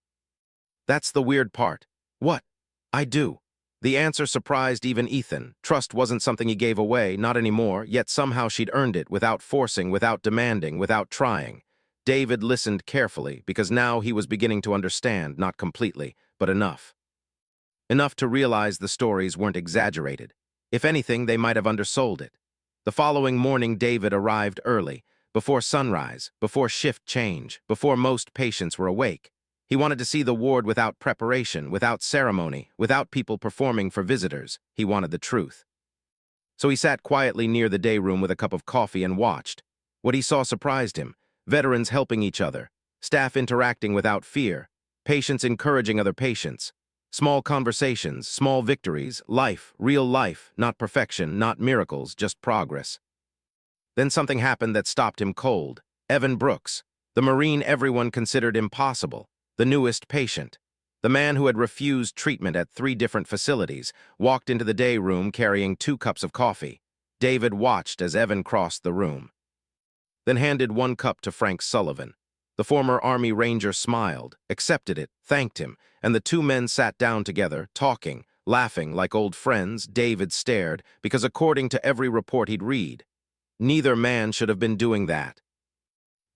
"That's the weird part." "What?" "I do." The answer surprised even Ethan. Trust wasn't something he gave away, not anymore, yet somehow she'd earned it, without forcing, without demanding, without trying. David listened carefully, because now he was beginning to understand, not completely, but enough. Enough to realize the stories weren't exaggerated. If anything, they might have undersold it. The following morning, David arrived early, before sunrise, before shift change, before most patients were awake. He wanted to see the ward without preparation, without ceremony, without people performing for visitors. He wanted the truth. So he sat quietly near the day room with a cup of coffee and watched. What he saw surprised him. Veterans helping each other, staff interacting without fear, patients encouraging other patients, small conversations, small victories, life, real life, not perfection, not miracles, just progress. Then something happened that stopped him cold. Evan Brooks, the Marine everyone considered impossible, the newest patient. The man who had refused treatment at 3 different facilities walked into the day room carrying 2 cups of coffee. David watched as Evan crossed the room, then handed 1 cup to Frank Sullivan. The former Army Ranger smiled, accepted it, thanked him, and the 2 men sat down together, talking, laughing like old friends. David stared, because according to every report he'd read, neither man should have been doing that.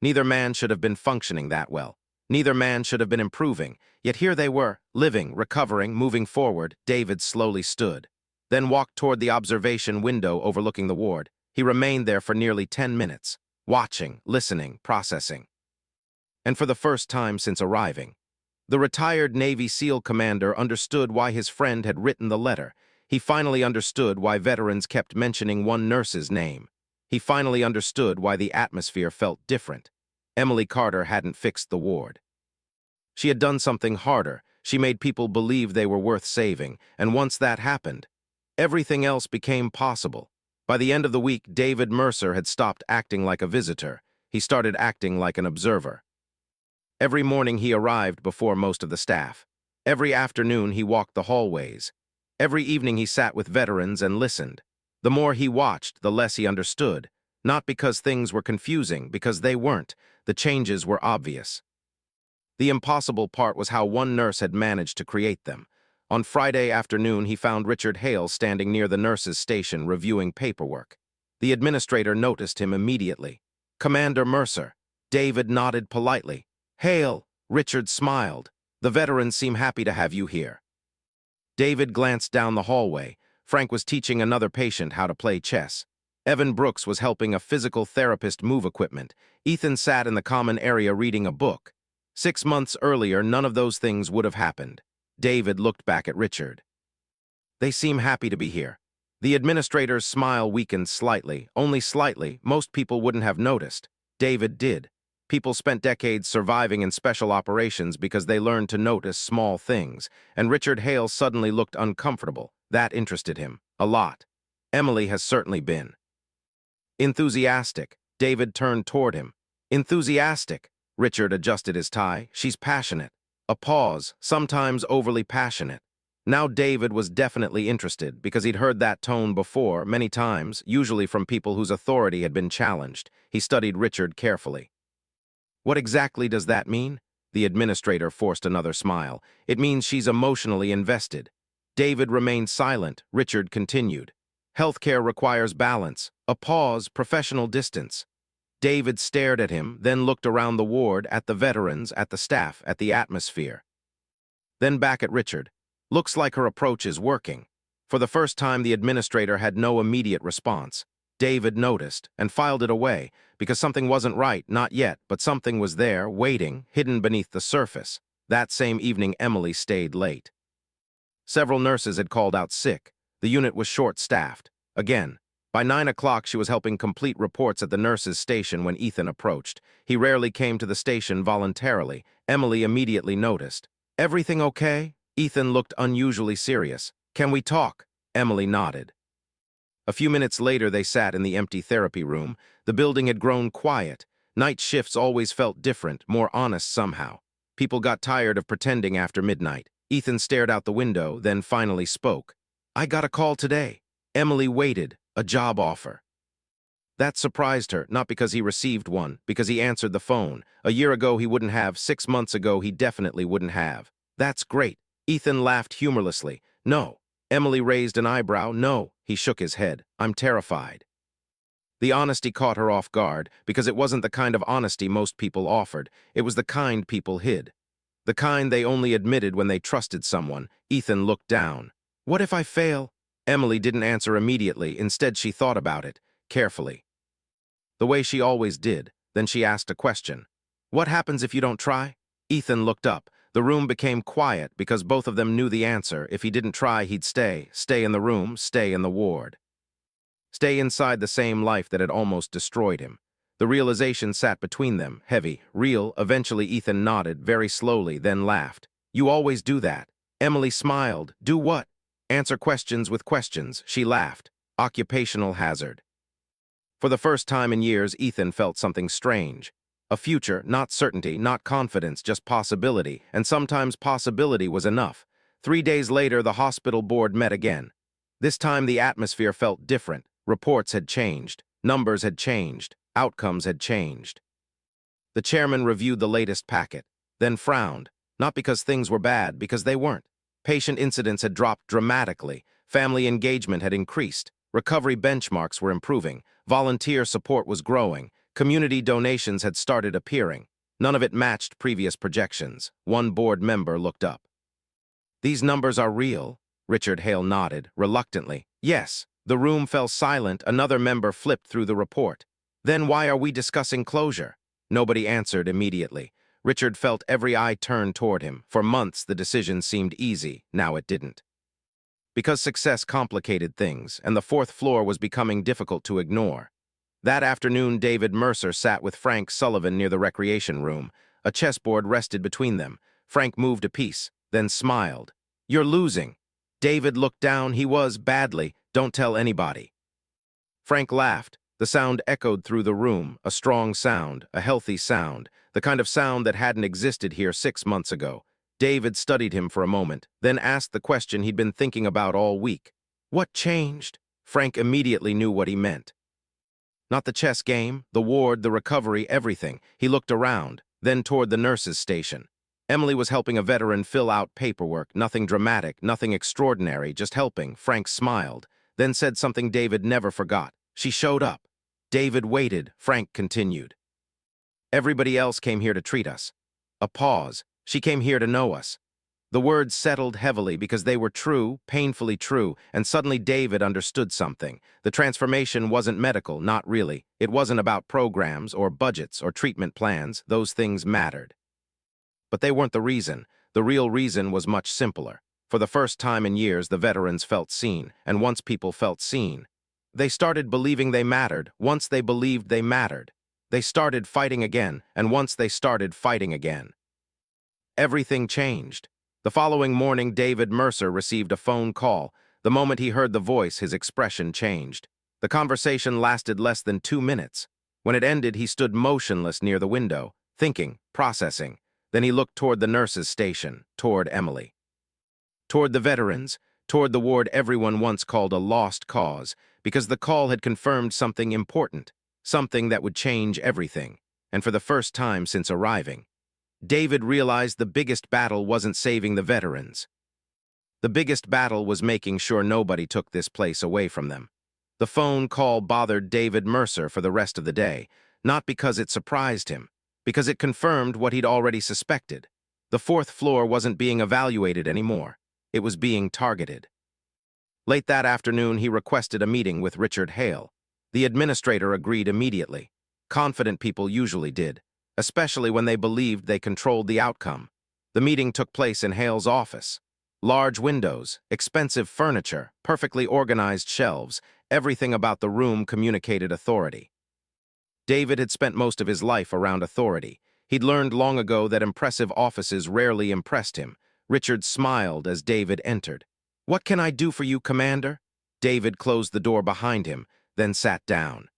Neither man should have been functioning that well. Neither man should have been improving. Yet here they were, living, recovering, moving forward. David slowly stood, then walked toward the observation window overlooking the ward. He remained there for nearly 10 minutes. Watching, listening, processing. And for the first time since arriving, the retired Navy SEAL commander understood why his friend had written the letter. He finally understood why veterans kept mentioning one nurse's name. He finally understood why the atmosphere felt different. Emily Carter hadn't fixed the ward. She had done something harder. She made people believe they were worth saving, and once that happened, everything else became possible. By the end of the week, David Mercer had stopped acting like a visitor. He started acting like an observer. Every morning he arrived before most of the staff. Every afternoon he walked the hallways. Every evening he sat with veterans and listened. The more he watched, the less he understood. Not because things were confusing, because they weren't. The changes were obvious. The impossible part was how one nurse had managed to create them. On Friday afternoon, he found Richard Hale standing near the nurse's station reviewing paperwork. The administrator noticed him immediately. "Commander Mercer." David nodded politely. "Hail." Richard smiled. "The veterans seem happy to have you here." David glanced down the hallway. Frank was teaching another patient how to play chess. Evan Brooks was helping a physical therapist move equipment. Ethan sat in the common area reading a book. 6 months earlier, none of those things would have happened. David looked back at Richard. "They seem happy to be here." The administrator's smile weakened slightly, only slightly. Most people wouldn't have noticed. David did. People spent decades surviving in special operations because they learned to notice small things, and Richard Hale suddenly looked uncomfortable. That interested him. A lot. Emily has certainly been. "Enthusiastic." David turned toward him. "Enthusiastic." Richard adjusted his tie. "She's passionate." A pause, sometimes overly passionate. Now David was definitely interested because he'd heard that tone before, many times, usually from people whose authority had been challenged. He studied Richard carefully. "What exactly does that mean?" The administrator forced another smile. "It means she's emotionally invested." David remained silent. Richard continued. "Healthcare requires balance." A pause, professional distance. David stared at him, then looked around the ward, at the veterans, at the staff, at the atmosphere. Then back at Richard. "Looks like her approach is working." For the first time, the administrator had no immediate response. David noticed and filed it away, because something wasn't right, not yet, but something was there, waiting, hidden beneath the surface. That same evening, Emily stayed late. Several nurses had called out sick. The unit was short-staffed. Again. By 9 o'clock, she was helping complete reports at the nurses' station when Ethan approached. He rarely came to the station voluntarily. Emily immediately noticed. "Everything okay?" Ethan looked unusually serious. "Can we talk?" Emily nodded. A few minutes later, they sat in the empty therapy room. The building had grown quiet. Night shifts always felt different, more honest somehow. People got tired of pretending after midnight. Ethan stared out the window, then finally spoke. "I got a call today." Emily waited. A job offer. That surprised her, not because he received one, because he answered the phone. A year ago he wouldn't have, 6 months ago he definitely wouldn't have. "That's great." Ethan laughed humorlessly. "No." Emily raised an eyebrow. "No." He shook his head. "I'm terrified." The honesty caught her off guard, because it wasn't the kind of honesty most people offered. It was the kind people hid. The kind they only admitted when they trusted someone. Ethan looked down. "What if I fail?" Emily didn't answer immediately. Instead, she thought about it, carefully. The way she always did. Then she asked a question. "What happens if you don't try?" Ethan looked up. The room became quiet because both of them knew the answer. If he didn't try, he'd stay. Stay in the room, stay in the ward. Stay inside the same life that had almost destroyed him. The realization sat between them, heavy, real. Eventually Ethan nodded, very slowly, then laughed. "You always do that." Emily smiled. "Do what?" "Answer questions with questions." She laughed. Occupational hazard. For the first time in years, Ethan felt something strange. A future, not certainty, not confidence, just possibility, and sometimes possibility was enough. 3 days later, the hospital board met again. This time the atmosphere felt different. Reports had changed. Numbers had changed. Outcomes had changed. The chairman reviewed the latest packet, then frowned, not because things were bad, because they weren't. Patient incidents had dropped dramatically. Family engagement had increased. Recovery benchmarks were improving. Volunteer support was growing. Community donations had started appearing. None of it matched previous projections. One board member looked up. "These numbers are real?" Richard Hale nodded, reluctantly. "Yes." The room fell silent. Another member flipped through the report. "Then why are we discussing closure?" Nobody answered immediately. Richard felt every eye turn toward him. For months, the decision seemed easy. Now it didn't. Because success complicated things, and the fourth floor was becoming difficult to ignore. That afternoon, David Mercer sat with Frank Sullivan near the recreation room. A chessboard rested between them. Frank moved a piece, then smiled. "You're losing." David looked down. He was, badly. "Don't tell anybody." Frank laughed. The sound echoed through the room, a strong sound, a healthy sound, the kind of sound that hadn't existed here 6 months ago. David studied him for a moment, then asked the question he'd been thinking about all week. "What changed?" Frank immediately knew what he meant. Not the chess game, the ward, the recovery, everything. He looked around, then toward the nurses' station. Emily was helping a veteran fill out paperwork, nothing dramatic, nothing extraordinary, just helping. Frank smiled, then said something David never forgot. She showed up. David waited. Frank continued. Everybody else came here to treat us. A pause. She came here to know us. The words settled heavily because they were true, painfully true, and suddenly David understood something. The transformation wasn't medical, not really. It wasn't about programs or budgets or treatment plans. Those things mattered. But they weren't the reason. The real reason was much simpler. For the first time in years, the veterans felt seen, and once people felt seen, they started believing they mattered. Once they believed they mattered, they started fighting again, and once they started fighting again, everything changed. The following morning, David Mercer received a phone call. The moment he heard the voice, his expression changed. The conversation lasted less than 2 minutes. When it ended, he stood motionless near the window, thinking, processing. Then he looked toward the nurse's station, toward Emily, toward the veterans, toward the ward everyone once called a lost cause, because the call had confirmed something important, something that would change everything. And for the first time since arriving, David realized the biggest battle wasn't saving the veterans. The biggest battle was making sure nobody took this place away from them. The phone call bothered David Mercer for the rest of the day, not because it surprised him, because it confirmed what he'd already suspected. The fourth floor wasn't being evaluated anymore. It was being targeted. Late that afternoon, he requested a meeting with Richard Hale. The administrator agreed immediately. Confident people usually did, especially when they believed they controlled the outcome. The meeting took place in Hale's office. Large windows, expensive furniture, perfectly organized shelves, everything about the room communicated authority. David had spent most of his life around authority. He'd learned long ago that impressive offices rarely impressed him. Richard smiled as David entered. "What can I do for you, Commander?" David closed the door behind him, then sat down.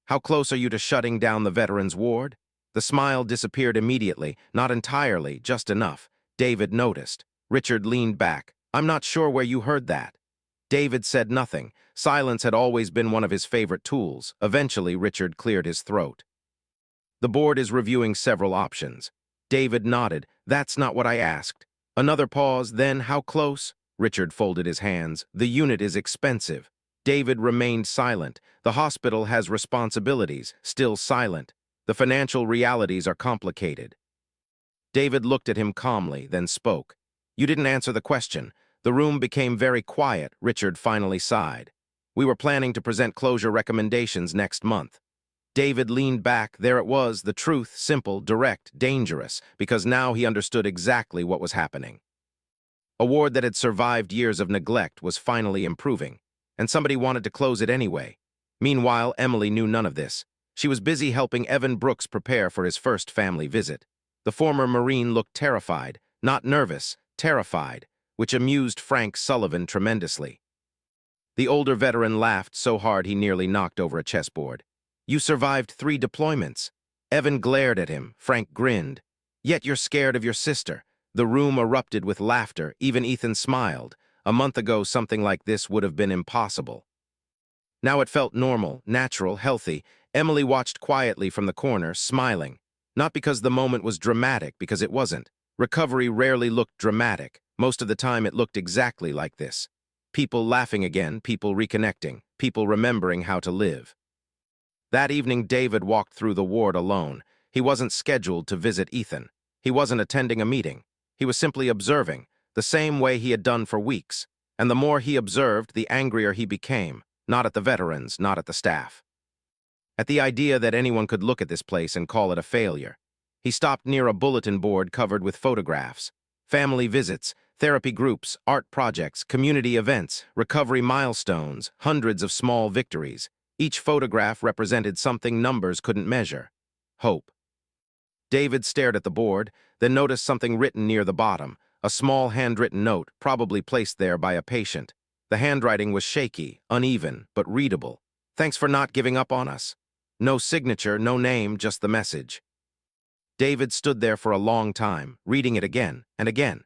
"How close are you to shutting down the veterans' ward?" The smile disappeared immediately, not entirely, just enough. David noticed. Richard leaned back. "I'm not sure where you heard that." David said nothing. Silence had always been one of his favorite tools. Eventually, Richard cleared his throat. "The board is reviewing several options." David nodded. "That's not what I asked." Another pause, then, "How close?" Richard folded his hands. "The unit is expensive." David remained silent. "The hospital has responsibilities." Still silent. "The financial realities are complicated." David looked at him calmly, then spoke. "You didn't answer the question." The room became very quiet. Richard finally sighed. "We were planning to present closure recommendations next month." David leaned back. There it was, the truth, simple, direct, dangerous, because now he understood exactly what was happening. A ward that had survived years of neglect was finally improving, and somebody wanted to close it anyway. Meanwhile, Emily knew none of this. She was busy helping Evan Brooks prepare for his first family visit. The former Marine looked terrified, not nervous, terrified, which amused Frank Sullivan tremendously. The older veteran laughed so hard he nearly knocked over a chessboard. "You survived 3 deployments." Evan glared at him. Frank grinned. "Yet you're scared of your sister." The room erupted with laughter. Even Ethan smiled. A month ago, something like this would have been impossible. Now it felt normal, natural, healthy. Emily watched quietly from the corner, smiling. Not because the moment was dramatic, because it wasn't. Recovery rarely looked dramatic. Most of the time it looked exactly like this. People laughing again, people reconnecting, people remembering how to live. That evening, David walked through the ward alone. He wasn't scheduled to visit Ethan. He wasn't attending a meeting. He was simply observing, the same way he had done for weeks. And the more he observed, the angrier he became. Not at the veterans, not at the staff. At the idea that anyone could look at this place and call it a failure. He stopped near a bulletin board covered with photographs. Family visits, therapy groups, art projects, community events, recovery milestones, hundreds of small victories. Each photograph represented something numbers couldn't measure. Hope. David stared at the board, then noticed something written near the bottom, a small handwritten note, probably placed there by a patient. The handwriting was shaky, uneven, but readable. "Thanks for not giving up on us." No signature, no name, just the message. David stood there for a long time, reading it again and again,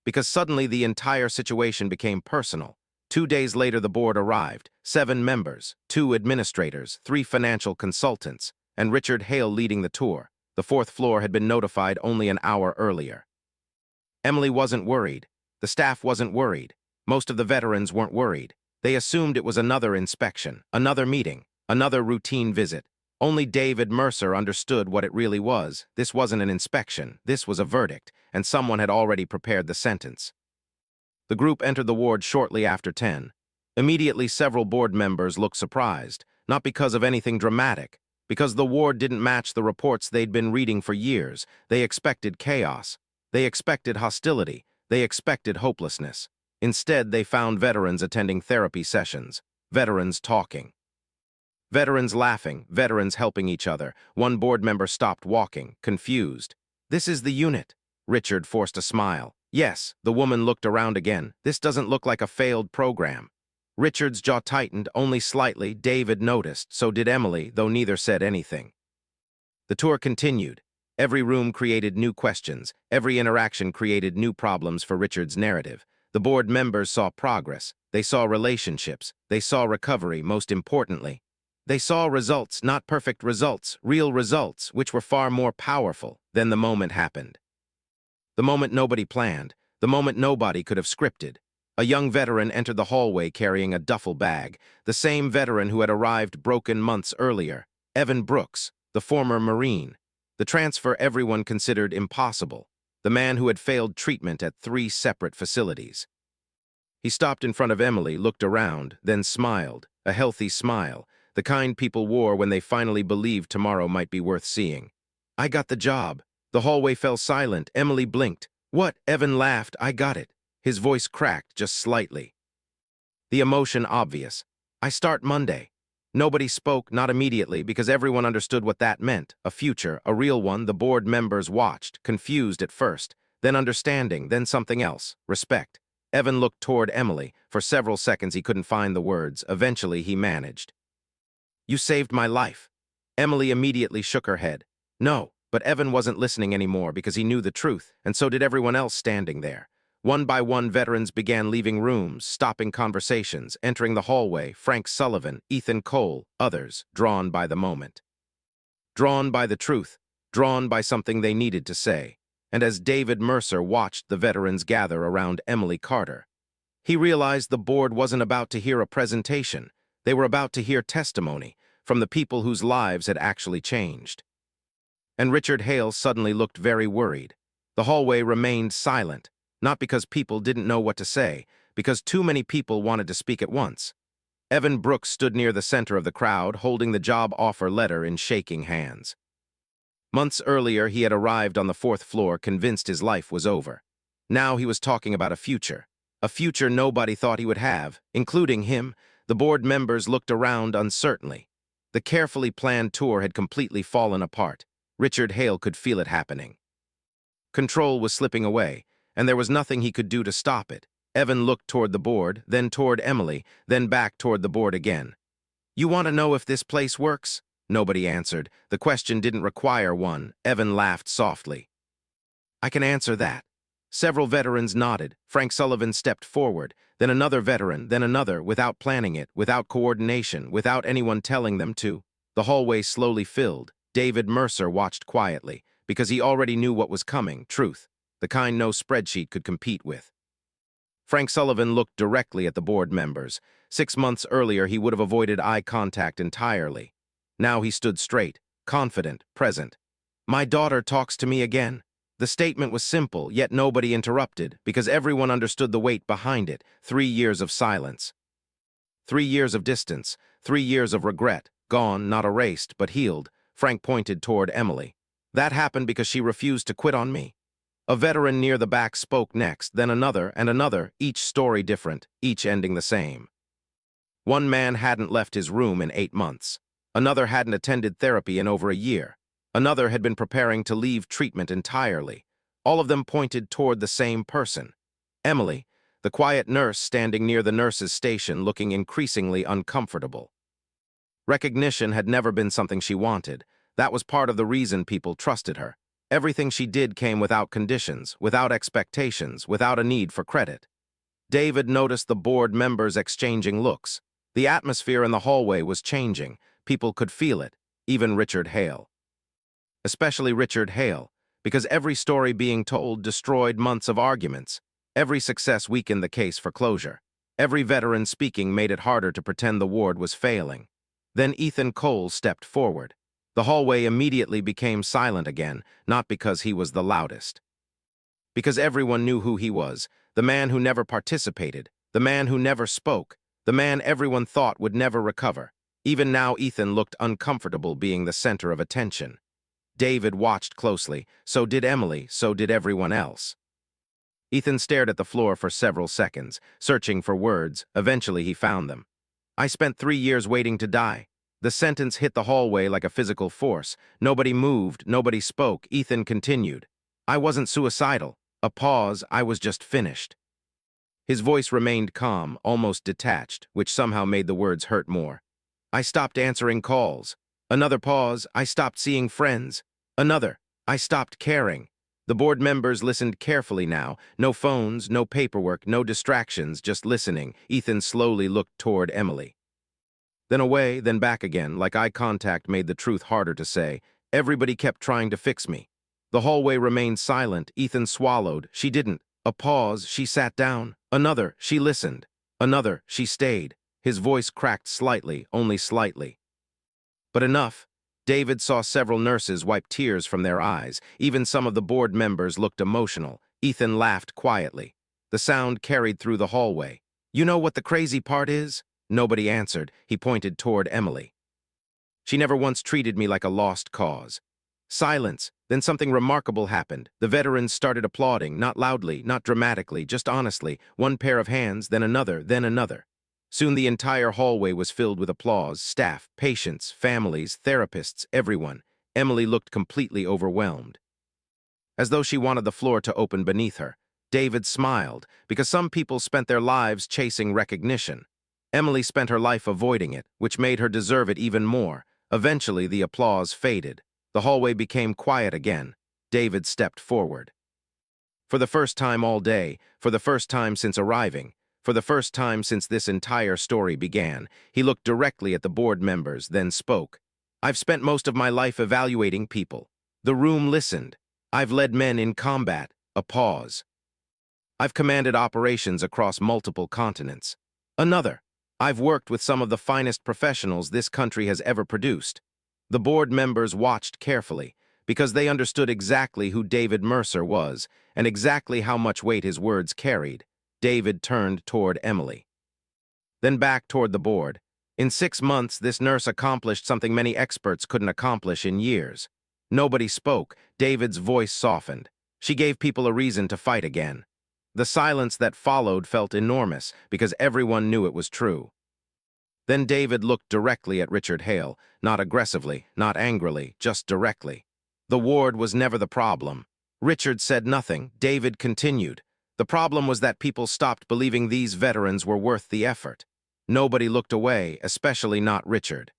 because suddenly the entire situation became personal. 2 days later, the board arrived, 7 members, 2 administrators, 3 financial consultants, and Richard Hale leading the tour. The 4th floor had been notified only an hour earlier. Emily wasn't worried. The staff wasn't worried. Most of the veterans weren't worried. They assumed it was another inspection, another meeting, another routine visit. Only David Mercer understood what it really was. This wasn't an inspection, this was a verdict, and someone had already prepared the sentence. The group entered the ward shortly after 10. Immediately, several board members looked surprised, not because of anything dramatic, because the ward didn't match the reports they'd been reading for years. They expected chaos. They expected hostility. They expected hopelessness. Instead, they found veterans attending therapy sessions, veterans talking. Veterans laughing, veterans helping each other. One board member stopped walking, confused. "This is the unit." Richard forced a smile. "Yes." The woman looked around again. "This doesn't look like a failed program." Richard's jaw tightened, only slightly. David noticed, so did Emily, though neither said anything. The tour continued. Every room created new questions. Every interaction created new problems for Richard's narrative. The board members saw progress. They saw relationships. They saw recovery, most importantly. They saw results, not perfect results, real results, which were far more powerful. Then the moment happened. The moment nobody planned. The moment nobody could have scripted. A young veteran entered the hallway carrying a duffel bag, the same veteran who had arrived broken months earlier. Evan Brooks, the former Marine. The transfer everyone considered impossible. The man who had failed treatment at 3 separate facilities. He stopped in front of Emily, looked around, then smiled, a healthy smile, the kind people wore when they finally believed tomorrow might be worth seeing. "I got the job." The hallway fell silent. Emily blinked. "What?" Evan laughed. "I got it." His voice cracked just slightly. The emotion obvious. "I start Monday." Nobody spoke, not immediately, because everyone understood what that meant. A future, a real one. The board members watched, confused at first, then understanding, then something else, respect. Evan looked toward Emily. For several seconds he couldn't find the words. Eventually he managed. "You saved my life." Emily immediately shook her head. "No." But Evan wasn't listening anymore because he knew the truth, and so did everyone else standing there. One by one, veterans began leaving rooms, stopping conversations, entering the hallway. Frank Sullivan, Ethan Cole, others, drawn by the moment. Drawn by the truth, drawn by something they needed to say. And as David Mercer watched the veterans gather around Emily Carter, he realized the board wasn't about to hear a presentation. They were about to hear testimony from the people whose lives had actually changed. And Richard Hale suddenly looked very worried. The hallway remained silent, not because people didn't know what to say, because too many people wanted to speak at once. Evan Brooks stood near the center of the crowd, holding the job offer letter in shaking hands. Months earlier, he had arrived on the 4th floor, convinced his life was over. Now he was talking about a future nobody thought he would have, including him. The board members looked around uncertainly. The carefully planned tour had completely fallen apart. Richard Hale could feel it happening. Control was slipping away, and there was nothing he could do to stop it. Evan looked toward the board, then toward Emily, then back toward the board again. "You want to know if this place works?" Nobody answered. The question didn't require one. Evan laughed softly. "I can answer that." Several veterans nodded. Frank Sullivan stepped forward, then another veteran, then another, without planning it, without coordination, without anyone telling them to. The hallway slowly filled. David Mercer watched quietly, because he already knew what was coming, truth, the kind no spreadsheet could compete with. Frank Sullivan looked directly at the board members. 6 months earlier, he would have avoided eye contact entirely. Now he stood straight, confident, present. "My daughter talks to me again." The statement was simple, yet nobody interrupted, because everyone understood the weight behind it. 3 years of silence. 3 years of distance. 3 years of regret. Gone, not erased, but healed. Frank pointed toward Emily. "That happened because she refused to quit on me." A veteran near the back spoke next, then another and another, each story different, each ending the same. One man hadn't left his room in 8 months. Another hadn't attended therapy in over a year. Another had been preparing to leave treatment entirely. All of them pointed toward the same person. Emily, the quiet nurse standing near the nurse's station, looking increasingly uncomfortable. Recognition had never been something she wanted. That was part of the reason people trusted her. Everything she did came without conditions, without expectations, without a need for credit. David noticed the board members exchanging looks. The atmosphere in the hallway was changing. People could feel it, even Richard Hale. Especially Richard Hale, because every story being told destroyed months of arguments. Every success weakened the case for closure. Every veteran speaking made it harder to pretend the ward was failing. Then Ethan Cole stepped forward. The hallway immediately became silent again, not because he was the loudest. Because everyone knew who he was, the man who never participated, the man who never spoke, the man everyone thought would never recover. Even now, Ethan looked uncomfortable being the center of attention. David watched closely, so did Emily, so did everyone else. Ethan stared at the floor for several seconds, searching for words. Eventually, he found them. "I spent 3 years waiting to die." The sentence hit the hallway like a physical force. Nobody moved, nobody spoke. Ethan continued. "I wasn't suicidal. A pause, I was just finished." His voice remained calm, almost detached, which somehow made the words hurt more. "I stopped answering calls." Another pause, "I stopped seeing friends." Another, "I stopped caring." The board members listened carefully now. No phones, no paperwork, no distractions, just listening. Ethan slowly looked toward Emily. Then away, then back again, like eye contact made the truth harder to say. Everybody kept trying to fix me. The hallway remained silent. Ethan swallowed. She didn't. A pause, she sat down. Another, she listened. Another, she stayed. His voice cracked slightly, only slightly. But enough. David saw several nurses wipe tears from their eyes. Even some of the board members looked emotional. Ethan laughed quietly. The sound carried through the hallway. "You know what the crazy part is?" Nobody answered. He pointed toward Emily. "She never once treated me like a lost cause." Silence. Then something remarkable happened. The veterans started applauding, not loudly, not dramatically, just honestly. One pair of hands, then another, then another. Soon the entire hallway was filled with applause. Staff, patients, families, therapists, everyone. Emily looked completely overwhelmed, as though she wanted the floor to open beneath her. David smiled, because some people spent their lives chasing recognition. Emily spent her life avoiding it, which made her deserve it even more. Eventually, the applause faded. The hallway became quiet again. David stepped forward. For the first time all day, for the first time since arriving, for the first time since this entire story began, he looked directly at the board members, then spoke. "I've spent most of my life evaluating people." The room listened. "I've led men in combat." A pause. "I've commanded operations across multiple continents." Another. "I've worked with some of the finest professionals this country has ever produced." The board members watched carefully, because they understood exactly who David Mercer was and exactly how much weight his words carried. David turned toward Emily, then back toward the board. "In 6 months, this nurse accomplished something many experts couldn't accomplish in years." Nobody spoke. David's voice softened. "She gave people a reason to fight again." The silence that followed felt enormous, because everyone knew it was true. Then David looked directly at Richard Hale, not aggressively, not angrily, just directly. The ward was never the problem. Richard said nothing. David continued. "The problem was that people stopped believing these veterans were worth the effort." Nobody looked away, especially not Richard,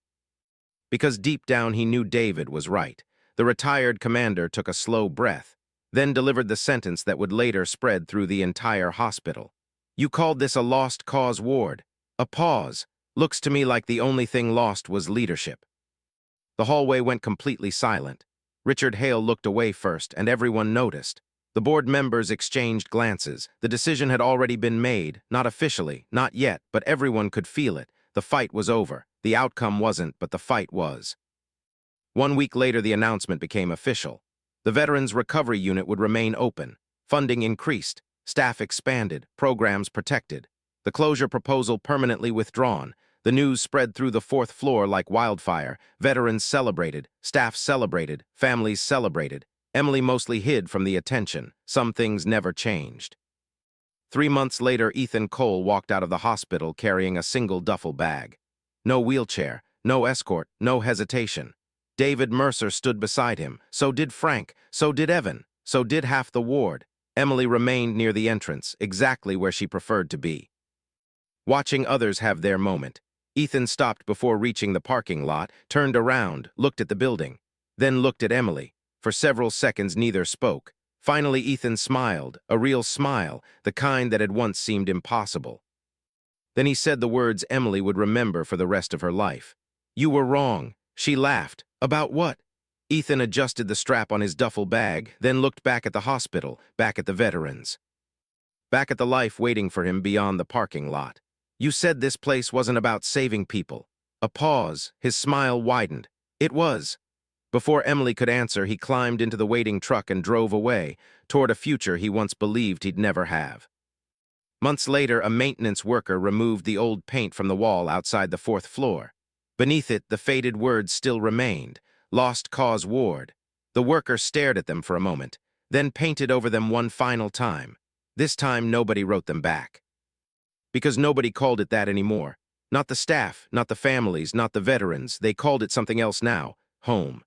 because deep down he knew David was right. The retired commander took a slow breath, then delivered the sentence that would later spread through the entire hospital. "You called this a lost cause ward." A pause. "Looks to me like the only thing lost was leadership." The hallway went completely silent. Richard Hale looked away first, and everyone noticed. The board members exchanged glances. The decision had already been made, not officially, not yet, but everyone could feel it. The fight was over. The outcome wasn't, but the fight was. 1 week later, the announcement became official. The Veterans Recovery Unit would remain open. Funding increased. Staff expanded. Programs protected. The closure proposal permanently withdrawn. The news spread through the 4th floor like wildfire. Veterans celebrated. Staff celebrated. Families celebrated. Emily mostly hid from the attention. Some things never changed. 3 months later, Ethan Cole walked out of the hospital carrying a single duffel bag. No wheelchair, no escort, no hesitation. David Mercer stood beside him. So did Frank. So did Evan. So did half the ward. Emily remained near the entrance, exactly where she preferred to be, watching others have their moment. Ethan stopped before reaching the parking lot, turned around, looked at the building, then looked at Emily. For several seconds, neither spoke. Finally, Ethan smiled, a real smile, the kind that had once seemed impossible. Then he said the words Emily would remember for the rest of her life. "You were wrong." She laughed. "About what?" Ethan adjusted the strap on his duffel bag, then looked back at the hospital, back at the veterans, back at the life waiting for him beyond the parking lot. You said this place wasn't about saving people. A pause, his smile widened. It was. Before Emily could answer, he climbed into the waiting truck and drove away, toward a future he once believed he'd never have. Months later, a maintenance worker removed the old paint from the wall outside the fourth floor. Beneath it, the faded words still remained, Lost Cause Ward. The worker stared at them for a moment, then painted over them one final time. This time, nobody wrote them back. Because nobody called it that anymore. Not the staff, not the families, not the veterans. They called it something else now. Home.